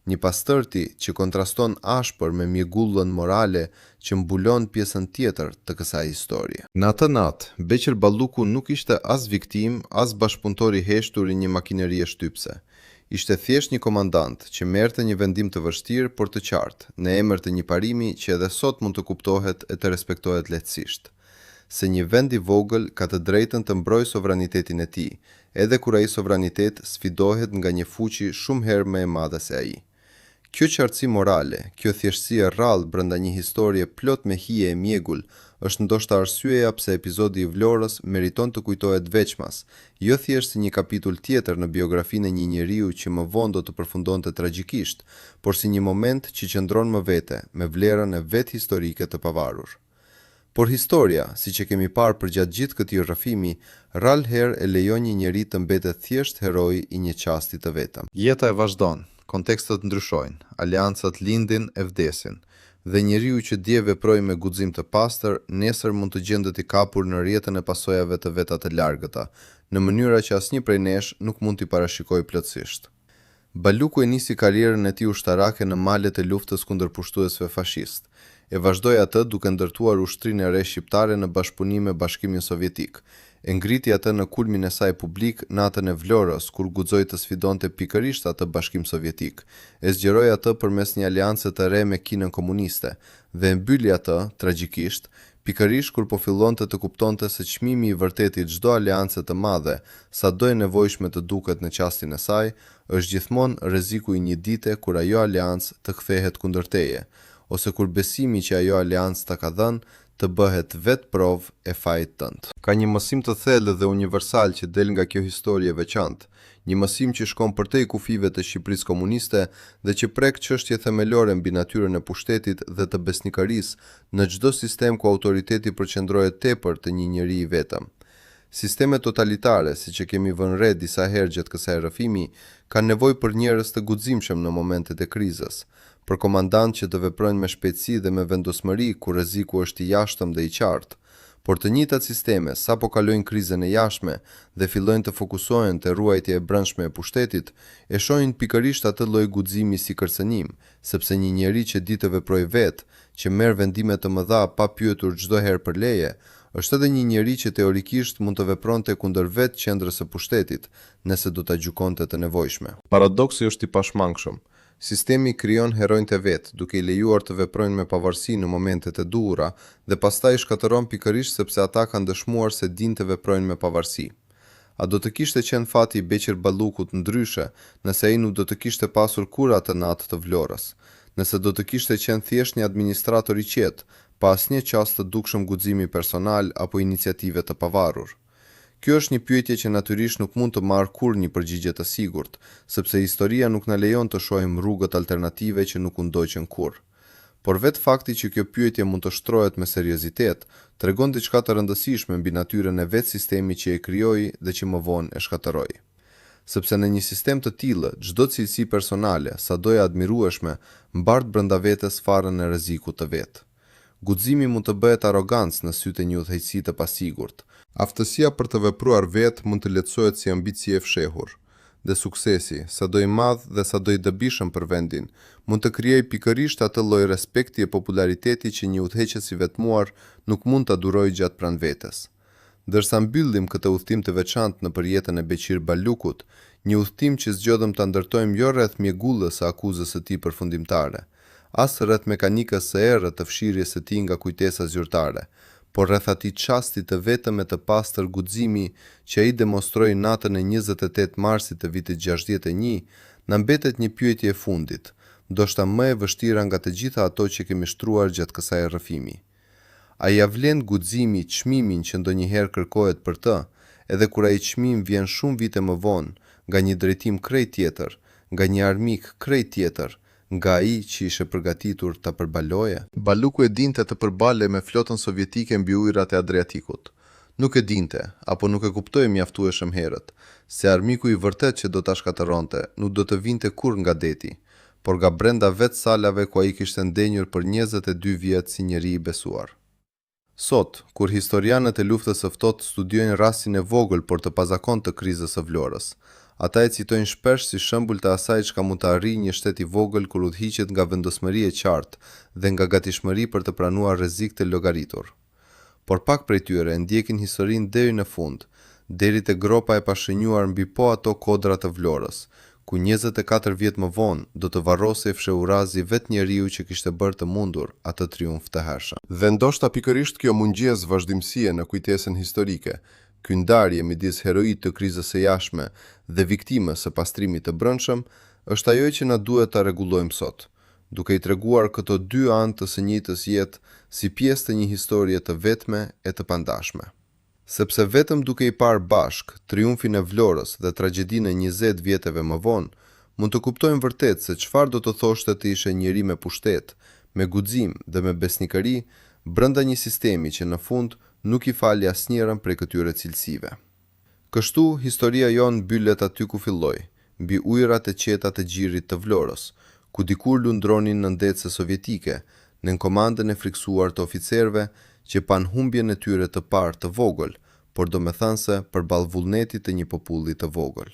Një pastërti që kontraston ashpër me mjegullën morale që mbulon pjesën tjetër të kësaj historie. Në atë natë, Beqir Balluku nuk ishte as viktim, as bashkëpunëtor i heshtur i një makinerie shtypse. Ishte thjesht një komandant që merrte një vendim të vështirë por të qartë, në emër të një parimi që edhe sot mund të kuptohet e të respektohet lehtësisht. Se një vend i vogël ka të drejtën të mbrojë sovranitetin e tij, edhe kur ai sovranitet sfidohet nga një fuqi shumë herë më e madhe se ai. Kjo qartësi morale, kjo thjeshtësi e rrallë brenda një historie plot me hije e mjegull, është ndoshta arsyeja pse epizodi i Vlorës meriton të kujtohet veçmas, jo thjesht si një kapitull tjetër në biografinë e një njeriu që më vonë do të përfundonte tragjikisht, por si një moment që qëndron më vete, me vlerën e vetë historike të pavarur. Por historia, siç e kemi parë përgjatë gjithë këtij rrëfimi, rrallë herë e lejon një njeri të mbetet thjesht heroi i një çasti të vetëm. Jeta e vazhdon, kontekstet ndryshojnë, aleancat lindin e vdesin, dhe njeriu që dje veproi me guxim të pastër, nesër mund të gjendet i kapur në rrjetën e pasojave të veta të largëta, në mënyra që asnjë prej nesh nuk mund t'i parashikojë plotësisht. Balluku e nisi karrierën e tij ushtarake në malet e luftës kundër pushtuesve fashist. E vazhdoi atë duke ndërtuar ushtrinë e re shqiptare në bashkëpunim me Bashkimin Sovjetik. E ngriti atë në kulmin e saj publik natën e Vlorës, kur guxoi të sfidonte pikërisht atë Bashkim Sovjetik. E zgjeroi atë përmes një aleance të re me Kinën komuniste dhe e mbylli atë tragjikisht, pikërisht kur po fillonte të kuptonte se çmimi i vërtetit çdo aleance të madhe, sado e nevojshme të duket në çastin e saj, është gjithmonë rreziku i një dite kur ajo aleancë të kthehet kundër teje, ose kur besimi që ajo aleancë ta ka dhënë të bëhet vetë provë e fajit tënd. Ka një mësim të thellë dhe universal që del nga kjo histori e veçantë, një mësim që shkon përtej kufive të Shqipërisë komuniste dhe që prek çështje themelore mbi natyrën e pushtetit dhe të besnikërisë në çdo sistem ku autoriteti përqendrohet tepër te një njeri i vetëm. Sistemet totalitare, siç e kemi vënë re disa herë gjatë kësaj rrëfimi, kanë nevojë për njerëz të guximshëm në momentet e krizës, për komandantë që të veprojnë me shpejtësi dhe me vendosmëri kur rreziku është i jashtëm dhe i qartë. Por të njëjtat sisteme, sapo kalojnë krizën e jashtme dhe fillojnë të fokusohen te ruajtja e brendshme e pushtetit, e shohin pikërisht atë lloj guximi si kërcënim, sepse një njeri që di të veprojë vetë, që merr vendime të mëdha pa pyetur çdo herë për leje, është edhe një njeri që teorikisht mund të vepronte kundër vetë qendrës së pushtetit, nëse do ta gjykonte të nevojshme. Paradoksi është i pashmangshëm. Sistemi krijon heronjtë e vet, duke I lejuar të veprojnë me pavarësi në momentet e duhura dhe pastaj shkatëron pikërisht sepse ata kanë dëshmuar se dinë të veprojnë me pavarësi. A do të kishte qenë fati I Beqir Ballukut ndryshe nëse ai nuk do të kishte pasur kur atë natë të Vlorës, nëse do të kishte qenë thjesht një administrator I qetë, pa asnjë qast të dukshëm guximi personal apo iniciative të pavarur? Kjo është një pyetje që natyrisht nuk mund të marrë kurrë një përgjigje të sigurt, sepse historia nuk na lejon të shohim rrugët alternative që nuk u ndoqën kurrë. Por vetë fakti që kjo pyetje mund të shtrohet me seriozitet, tregon diçka të rëndësishme mbi natyrën e vetë sistemi që e krijoi dhe që më vonë e shkatërroi. Sepse në një sistem të tillë, çdo cilësi personale, sado e admirueshme, mbart brenda vetes farën e rrezikut të vet. Guximi mund të bëhet arrogancë në sytë e një udhëheqësie të pasigurt. Aftësia për të vepruar vetë mund të lehtësohet si ambicie e fshehur. Dhe suksesi, sado I madh dhe sado I dobishëm për vendin, mund të krijojë pikërisht atë lloj respekti e populariteti që një udhëheqës I vetmuar nuk mund ta durojë gjatë pranvetes. Ndërsa mbyllim këtë udhtim të veçantë nëpër jetën e Beqir Ballukut, një udhtim që zgjodëm ta ndërtojmë jo rreth mjegullës së akuzës së tij përfundimtare, as rreth mekanikës së errët të fshirjes së tij nga kujtesa zyrtare, por rreth atij çasti të vetëm e të pastër guximi që ai demonstroi natën e 28 marsit të vitit 61, na mbetet një pyetje e fundit, ndoshta më e vështira nga të gjitha ato që kemi shtruar gjatë kësaj rrëfimi. A ja vlen guximi çmimin që ndonjëherë kërkohet për të, edhe kur ai çmim vjen shumë vite më vonë, nga një drejtim krejt tjetër, nga një armik krejt tjetër, nga ai që ishte përgatitur ta përbaloje? Balluku e dinte të përballej me flotën sovjetike mbi ujërat e Adriatikut. Nuk e dinte, apo nuk e kuptoi mjaftueshëm herët, se armiku I vërtet që do ta shkatërronte nuk do të vinte kurrë nga deti, por nga brenda vetë salave ku ai kishte ndenjur për 22 vjet si njeri I besuar. Sot, kur historianët e luftës së ftohtë studiojnë rastin e vogël por të pazakontë të krizës së Vlorës, ata e citojnë shpesh si shembull të asaj çka mund të arrijë një shtet I vogël kur udhëhiqet nga vendosmëri e qartë dhe nga gatishmëri për të pranuar rrezik të llogaritur. Por pak prej tyre ndjekin historinë deri në fund, deri te gropa e pashënjuar mbi po ato kodra të Vlorës, ku 24 vjet më vonë do të varrosej fshehurazi vetë njeriu që kishte bërë të mundur atë triumf të hershëm. Dhe ndoshta pikërisht kjo mungjes vazhdimësie në kujtesën historike, ky ndarje midis heroit të krizës së jashtme dhe viktimës së pastrimit të brendshëm, është ajo që na duhet ta rregullojmë sot, duke I treguar këto dy anë të së njëjtës jetë si pjesë të një historie të vetme e të pandashme. Sepse vetëm duke I parë bashk triumfin e Vlorës dhe tragjedinë e 20 vjeteve më vonë, mund të kuptojmë vërtet se çfarë do të thoshte të ishe njeri me pushtet, me guxim dhe me besnikëri brenda një sistemi që në fund nuk I fali asnjërin prej këtyre cilësive. Kështu, historia jonë mbyllet aty ku filloi, mbi ujërat e qeta të gjirit të Vlorës, ku dikur lundronin në ndetse sovjetike, në komandën e friksuar të oficerëve që pan humbjen e tyre të parë të vogël, por domethënse përballë vullnetit të një populli të vogël.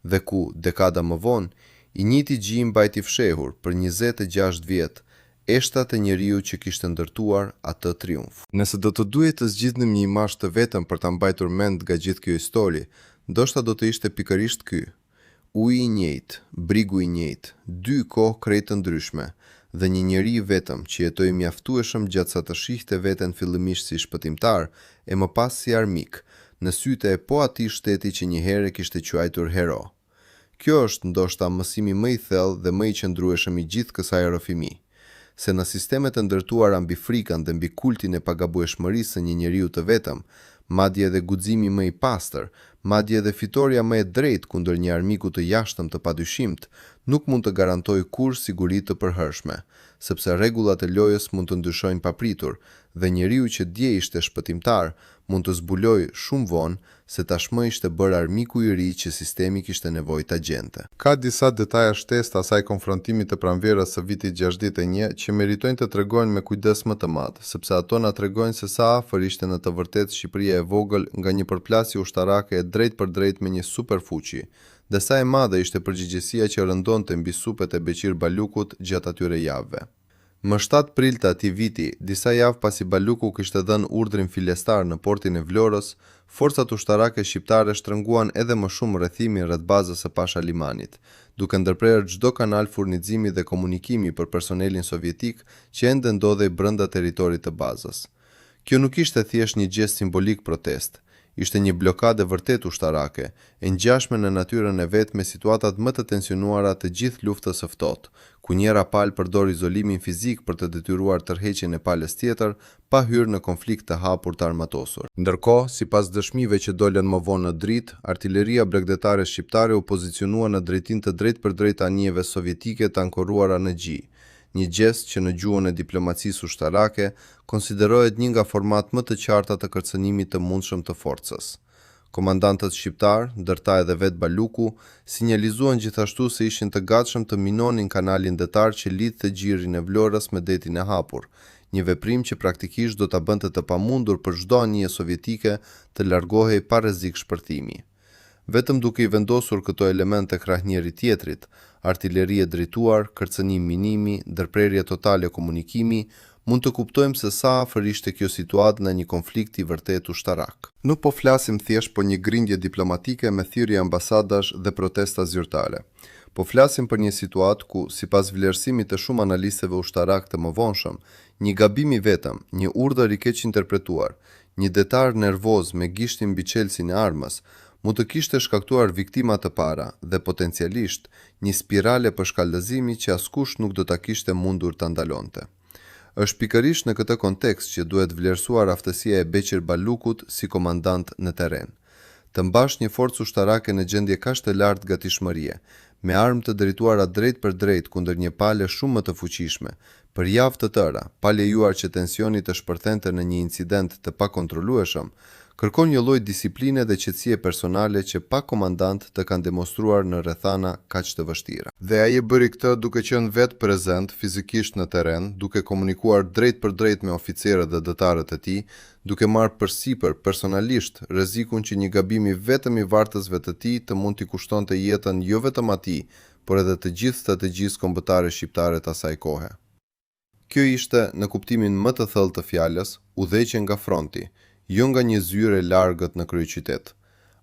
Dhe ku, dekada më vonë, I njëjti gjë mbajti fshehur për 26 vjet, eshtat e njeriu që kishte ndërtuar atë triumf. Nëse do të duhej të zgjidhnim një imazh të vetëm për ta mbajtur mend nga gjithë kjo histori, ndoshta do të ishte pikërisht ky. Uji I njëjtë, brigu I njëjtë, dy kohë krejt të ndryshme dhe një njeri vetëm që jetoi mjaftueshëm gjatë sa të shihte veten fillimisht si shpëtimtar e më pas si armik, në sytë e po atij shteti që një herë kishte quajtur hero. Kjo është ndoshta mësimi më I thellë dhe më I qëndrueshëm I gjithë kësaj rrëfimi, se në sistemet e ndërtuara mbi frikën dhe mbi kultin e pagabueshmërisë së një njeriu të vetëm, madje edhe guximi më I pastër, madje edhe fitoria më e drejtë kundër një armiku të jashtëm të padyshimt, nuk mund të garantojë kurrë siguri të përhershme, sepse rregullat e lojës mund të ndryshojnë papritur dhe njeriu që dje ishte shpëtimtar mund të zbulojë shumë vonë se tashmë ishte bërë armiku I ri që sistemi kishte nevojë ta gjente. Ka disa detaja shtesë të asaj konfrontimi të pranverës së vitit 61 që meritojnë të tregojnë me kujdes më të madh, sepse ato na tregojnë se sa afër ishte në të vërtetë Shqipëria e vogël nga një përplasje ushtarake e drejt për drejt me një superfuqi, dhe sa e madhe ishte përgjegjësia që rëndonte mbi supet e Beqir Ballukut gjatë atyre javëve. Më 7 prill të atij viti, disa javë pasi Baluku kishte dhënë urdhrin filestar në portin e Vlorës, forcat ushtarake shqiptare shtrënguan edhe më shumë rrethimin rreth bazës së Pasha Limanit, duke ndërprerë çdo kanal furnizimi dhe komunikimi për personelin sovjetik që ende ndodhej brenda territorit të bazës. Kjo nuk ishte thjesht një gest simbolik protest, ishte një blokadë vërtet ushtarake, e ngjashme në natyrën e vet me situatat më të tensionuara të gjithë luftës së ftohtë, ku njëra palë përdor izolimin fizik për të detyruar tërheqjen e palës tjetër, pa hyrë në konflikt të hapur të armatosur. Ndërkohë, sipas dëshmive që dolën më vonë në dritë, artilleria bregdetare shqiptare u pozicionua në drejtim të drejtpërdrejtë anijeve sovjetike të ankoruara në Gji, një gest që në gjuhën e diplomacisë ushtarake konsiderohet një nga format më të qarta të kërcënimit të mundshëm të forcës. Komandantët shqiptar, ndërta edhe vet Baluku, sinjalizuan gjithashtu se ishin të gatshëm të minonin kanalin detar që lidhte Gjirin e Vlorës me detin e hapur, një veprim që praktikisht do ta bënte të pamundur për çdo anije sovjetike të largohej pa rrezik shpërthimi. Vetëm duke i vendosur këto elemente krah njëri tjetrit, artillerie drejtuar, kërcënim minimi, ndërprerje totale komunikimi, mund të kuptojmë se sa afër ishte kjo situatë në një konflikt i vërtet ushtarak. Nuk po flasim thjesht për një grindje diplomatike me thirrje ambasadash dhe protesta zyrtare. Po flasim për një situatë ku, sipas vlerësimit të shumë analistëve ushtarak të mëvonshëm, një gabim i vetëm, një urdhër i keq interpretuar, një detar nervoz me gishtin mbi çelësin e armës, mund të kishte shkaktuar viktima të para dhe potencialisht një spirale përshkallëzimi që askush nuk do ta kishte mundur ta ndalonte. Është pikërisht në këtë kontekst që duhet vlerësuar aftësia e Beqir Balukut si komandant në terren. Të mbash një forcë ushtarake në gjendje kaq të lartë gatishmërie, me armë të drejtuara drejt për drejt kundër një pale shumë më të fuqishme, për javë të tëra, pa lejuar që tensioni të shpërthente në një incident të pakontrolueshëm, kërkon një lloj disipline dhe qetësie personale që pa komandant të kanë demonstruar në rrethana kaq të vështira. Dhe ai e bëri këtë duke qenë vetë prezent fizikisht në terren, duke komunikuar drejt për drejt me oficerët dhe dëtarët e tij, duke marrë përsipër personalisht rrezikun që një gabim i vetëm i vartësve të tij të mund t'i kushtonte jetën jo vetëm atij, por edhe të gjithë strategjisë kombëtare shqiptare të asaj kohe. Kjo ishte, në kuptimin më të thellë të fjalës, udhëheqje nga fronti, jo nga një zyre largët në kryeqytet.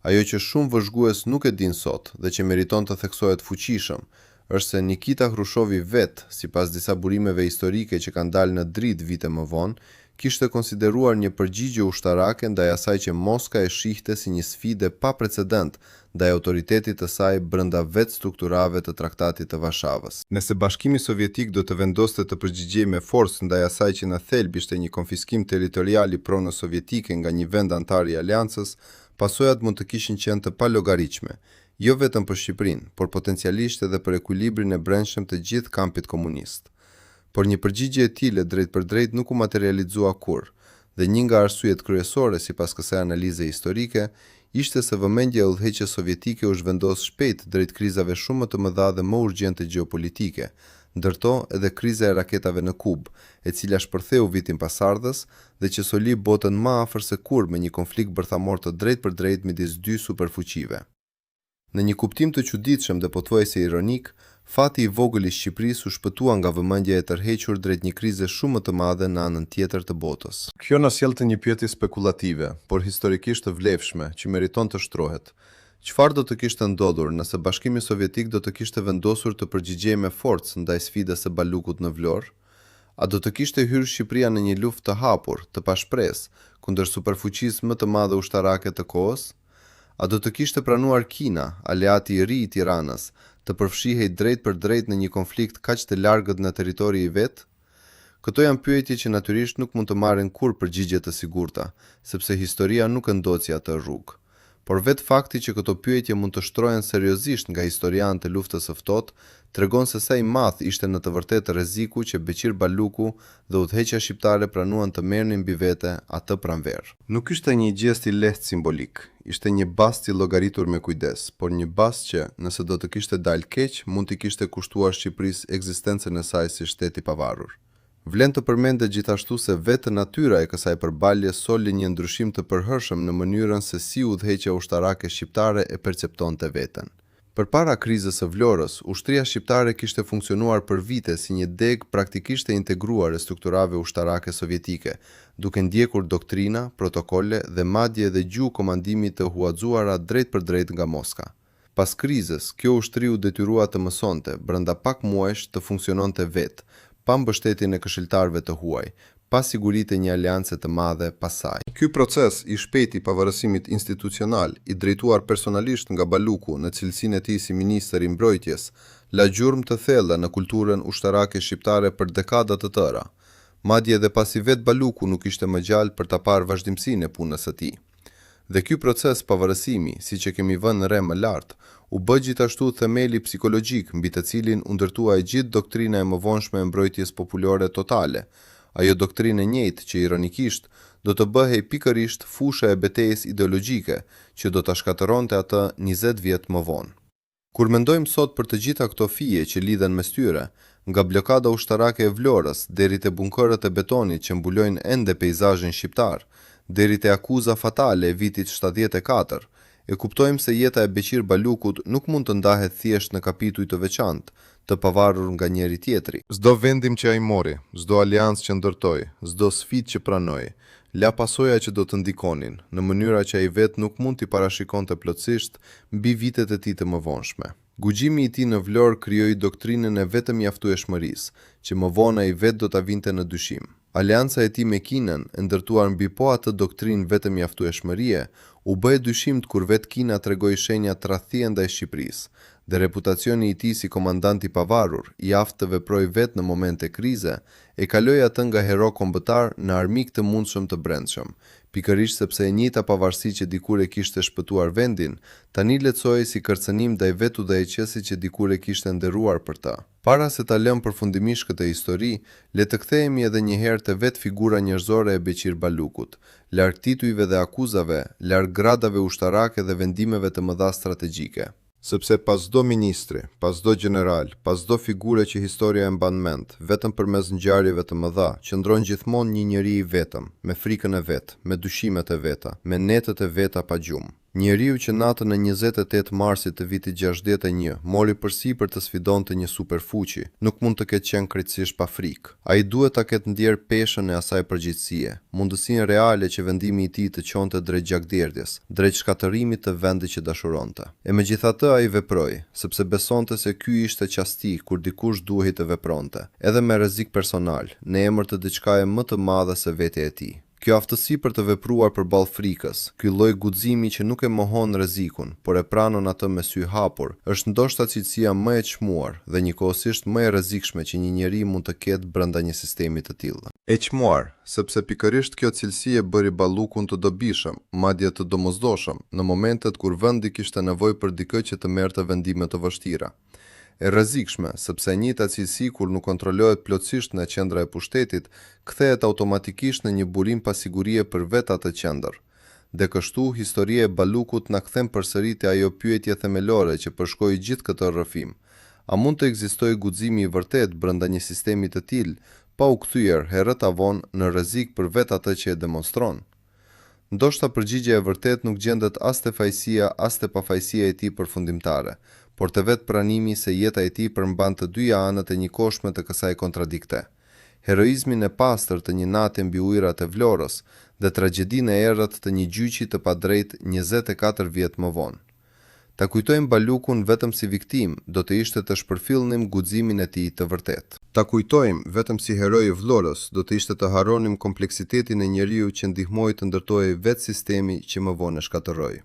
Ajo që shumë vëzhgues nuk e din sot dhe që meriton të theksohet fuqishëm, është se Nikita Hrushovi vet, sipas disa burimeve historike që kanë dalë në dritë vite më vonë, kishte konsideruar një përgjigje ushtarake ndaj asaj që Moska e shihte si një sfidë pa precedent ndaj autoritetit të saj brenda vetë strukturave të Traktatit të Varshavës. Nëse Bashkimi Sovjetik do të vendoste të përgjigjej me forcë ndaj asaj që në thelb ishte një konfiskim territorial i pronës sovjetike nga një vend antar i aleancës, pasojat mund të kishin qenë të palogariqme, jo vetëm për Shqipërinë, por potencialisht edhe për ekuilibrin e brendshëm të gjithë kampit komunist. Por një përgjigje e tillë drejt për drejt nuk u materializua kurrë, dhe një nga arsyet kryesore sipas kësaj analize historike ishte se vëmendja e udhëheqjes sovjetike u zhvendos shpejt drejt krizave shumë më të mëdha dhe më urgjente gjeopolitike, ndërto edhe kriza e raketave në Kubë, e cila shpërtheu vitin pasardhës dhe që soli botën më afër se kurrë me një konflikt bërthamor të drejt për drejt midis dy superfuqive. Në një kuptim të çuditshëm dhe pothuajse ironik, fati i vogël i Shqipërisë u shpëtua nga vëmendja e tërhequr drejt një krize shumë më të madhe në anën tjetër të botës. Kjo na sjell të një pyetje spekulative, por historikisht të vlefshme, që meriton të shtrohet. Çfarë do të kishte ndodhur nëse Bashkimi Sovjetik do të kishte vendosur të përgjigjej me forcë ndaj sfidës së Balukut në Vlorë? A do të kishte hyrë Shqipëria në një luftë të hapur, të pashpresë, kundër superfuqisë më të madhe ushtarake të kohës? A do të kishte pranuar Kina, aleati i ri i Tiranës, të përfshihej drejt për drejt në një konflikt kaq të largët në territori i vet? Këto janë pyetje që natyrisht nuk mund të marrin kurrë përgjigje të sigurta, sepse historia nuk e ndoci atë rrugë. Por vetë fakti që këto pyetje mund të shtrohen seriozisht nga historianë të luftës së ftohtë, tregon se sa i madh ishte në të vërtetë rreziku që Beqir Baluku dhe udhëheqja shqiptare pranuan të merrnin mbi vete atë pranverë. Nuk ishte një gjest i lehtë simbolik, ishte një bast i llogaritur me kujdes, por një bast që, nëse do të kishte dalë keq, mund t'i kishte kushtuar Shqipërisë ekzistencën e saj si shtet i pavarur. Vlen të përmendet gjithashtu se vetë natyra e kësaj përbalje soli një ndryshim të përhershëm në mënyrën se si udhëheqja ushtarake shqiptare e perceptonte veten. Përpara krizës së Vlorës, ushtria shqiptare kishte funksionuar për vite si një deg praktikisht e integruar e strukturave ushtarake sovjetike, duke ndjekur doktrina, protokole dhe madje edhe gjuhë komandimit të huaxuara drejt për drejt nga Moska. Pas krizës, kjo ushtri u detyrua të mësonte, brenda pak muajsh të funksiononte vetë, pa mbështetjen e këshilltarëve të huaj, pa siguritë e një aleance të madhe pas saj. Ky proces i shpejt i pavarësimit institucional, i drejtuar personalisht nga Baluku në cilësinë e tij si ministër i mbrojtjes, la gjurmë të thella në kulturën ushtarake shqiptare për dekada të tëra. Madje edhe pasi vetë Baluku nuk ishte më gjallë për ta parë vazhdimsinë e punës së tij. Dhe ky proces pavarësimi, siç e kemi vënë re më lart, u bë gjithashtu themeli psikologjik mbi të cilin u ndërtua e gjithë doktrina e mëvonshme e mbrojtjes populore totale, ajo doktrinë e njëjtë që ironikisht do të bëhej pikërisht fusha e betejës ideologjike që do ta shkatëronte atë 20 vjet më vonë. Kur mendojmë sot për të gjitha këto fije që lidhen mes tyre, nga blokada ushtarake e Vlorës deri te bunkërët e betonit që mbulojnë ende peizazhin shqiptar, deri te akuza fatale e vitit 74, e kuptojmë se jeta e Beqir Balukut nuk mund të ndahet thjesht në kapituj të veçantë, të pavarur nga njëri tjetri. Çdo vendim që ai mori, çdo aleancë që ndërtoi, çdo sfidë që pranoi, la pasoja që do të ndikonin, në mënyra që ai vetë nuk mund t'i parashikonte plotësisht mbi vitet e tij të mëvonshme. Guximi i tij në Vlorë krijoi doktrinën e vetëmjaftueshmërisë, që më vonë ai vetë do ta vinte në dyshim. Aleanca e tij me Kinën, e ndërtuar mbi po atë doktrinë vetëmjaftueshmërie, u bë e dyshimt kur vetë Kina tregoi shenja tradhtie ndaj Shqipërisë, dhe reputacioni i tij si komandant i pavarur, i aftë të veprojë vetë në momente krize, e kaloi atë nga hero kombëtar në armik të mundshëm të brendshëm, pikërisht sepse e njëjta pavarësi që dikur e kishte shpëtuar vendin, tani lehtësohej si kërcënim ndaj vetë udhëheqësit që dikur e kishte nderuar për të. Para se ta lëm përfundimisht këtë histori, le të kthehemi edhe një herë te vetë figura njerëzore e Beqir Balukut, larg titujve dhe akuzave, larg gradave ushtarake dhe vendimeve të mëdha strategjike. Sepse pas çdo ministri, pas çdo general, pas çdo figure që historia e mban mend, vetëm përmes ngjarjeve të mëdha, qëndron gjithmonë një njeri i vetëm, me frikën e vet, me dyshimet e veta, me netët e veta pa gjumë. Njeriu që natën e 28 marsit të vitit 61 mori përsipër të sfidonte një superfuqi, nuk mund të ketë qenë krejtësisht pa frikë. Ai duhet ta ketë ndjerë peshën e asaj përgjegjësie, mundësinë reale që vendimi i tij të çonte drejt gjakderdhjes, drejt shkatërimit të vendit që dashuronte. E megjithatë ai veproi, sepse besonte se ky ishte qasti kur dikush duhej të vepronte, edhe me rrezik personal, në emër të diçkaje më të madhe se vetja e tij. Kjo aftësi për të vepruar përballë frikës, ky lloj guximi që nuk e mohon rrezikun, por e pranon atë me sy hapur, është ndoshta cilësia më e çmuar dhe njëkohësisht më e rrezikshme që një njeri mund të ketë brenda një sistemi të tillë. E çmuar, sepse pikërisht kjo cilësi e bëri Ballukun të dobishëm, madje të domosdoshëm, në momentet kur vendi kishte nevojë për dikë që të merrte vendime të vështira. E rrezikshme, sepse njëjta cilësi kur nuk kontrollohet plotësisht në qendra e pushtetit, kthehet automatikisht në një burim pa sigurie për vetë atë qendër. Dhe kështu, historia e Balukut na kthen përsëri te ajo pyetje themelore që përshkoi gjithë këtë rrëfim. A mund të ekzistojë guximi i vërtet brenda një sistemi të tillë, pa u kthyer herët avon në rrezik për vetë atë që e demonstron? Ndoshta përgjigjja e vërtet nuk gjendet as te fajësia as te pafajësia e tij përfundimtare, por të vetë pranimi se jeta e tij përmban të dyja anët e njëkohshme të kësaj kontradikte. Heroizmin e pastër të një nate mbi ujërat e Vlorës dhe tragjedinë e errët të një gjyqi të padrejtë 24 vjet më vonë. Ta kujtojmë Balukun vetëm si viktim, do të ishte të shpërfillnim guximin e tij të vërtet. Ta kujtojmë vetëm si heroi i Vlorës, do të ishte të harronim kompleksitetin e njeriu që ndihmoi të ndërtojë vetë sistemi që më vonë e shkatërroi.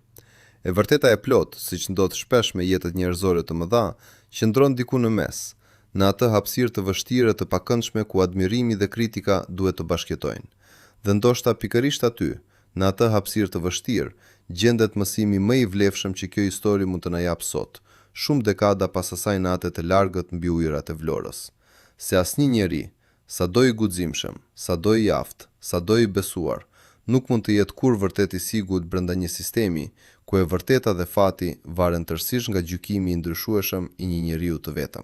E vërteta e plot, siç ndodh shpesh me jetët njerëzore të mëdha, qëndron diku në mes, në atë hapësirë të vështirë të pakëndshme ku admirimi dhe kritika duhet të bashkëtojnë. Dhe ndoshta pikërisht aty, në atë hapësirë të vështirë, gjendet mësimi më i vlefshëm që kjo histori mund të na jap sot, shumë dekada pas asaj nate të largët mbi ujërat e Vlorës. Se asnjë njeri, sado i guximshëm, sado i aftë, sado i besuar, nuk mund të jetë kur vërtet i sigurt brenda një sistemi ku e vërteta dhe fati varen tërësisht nga gjykimi i ndryshueshëm i një njeriu të vetëm.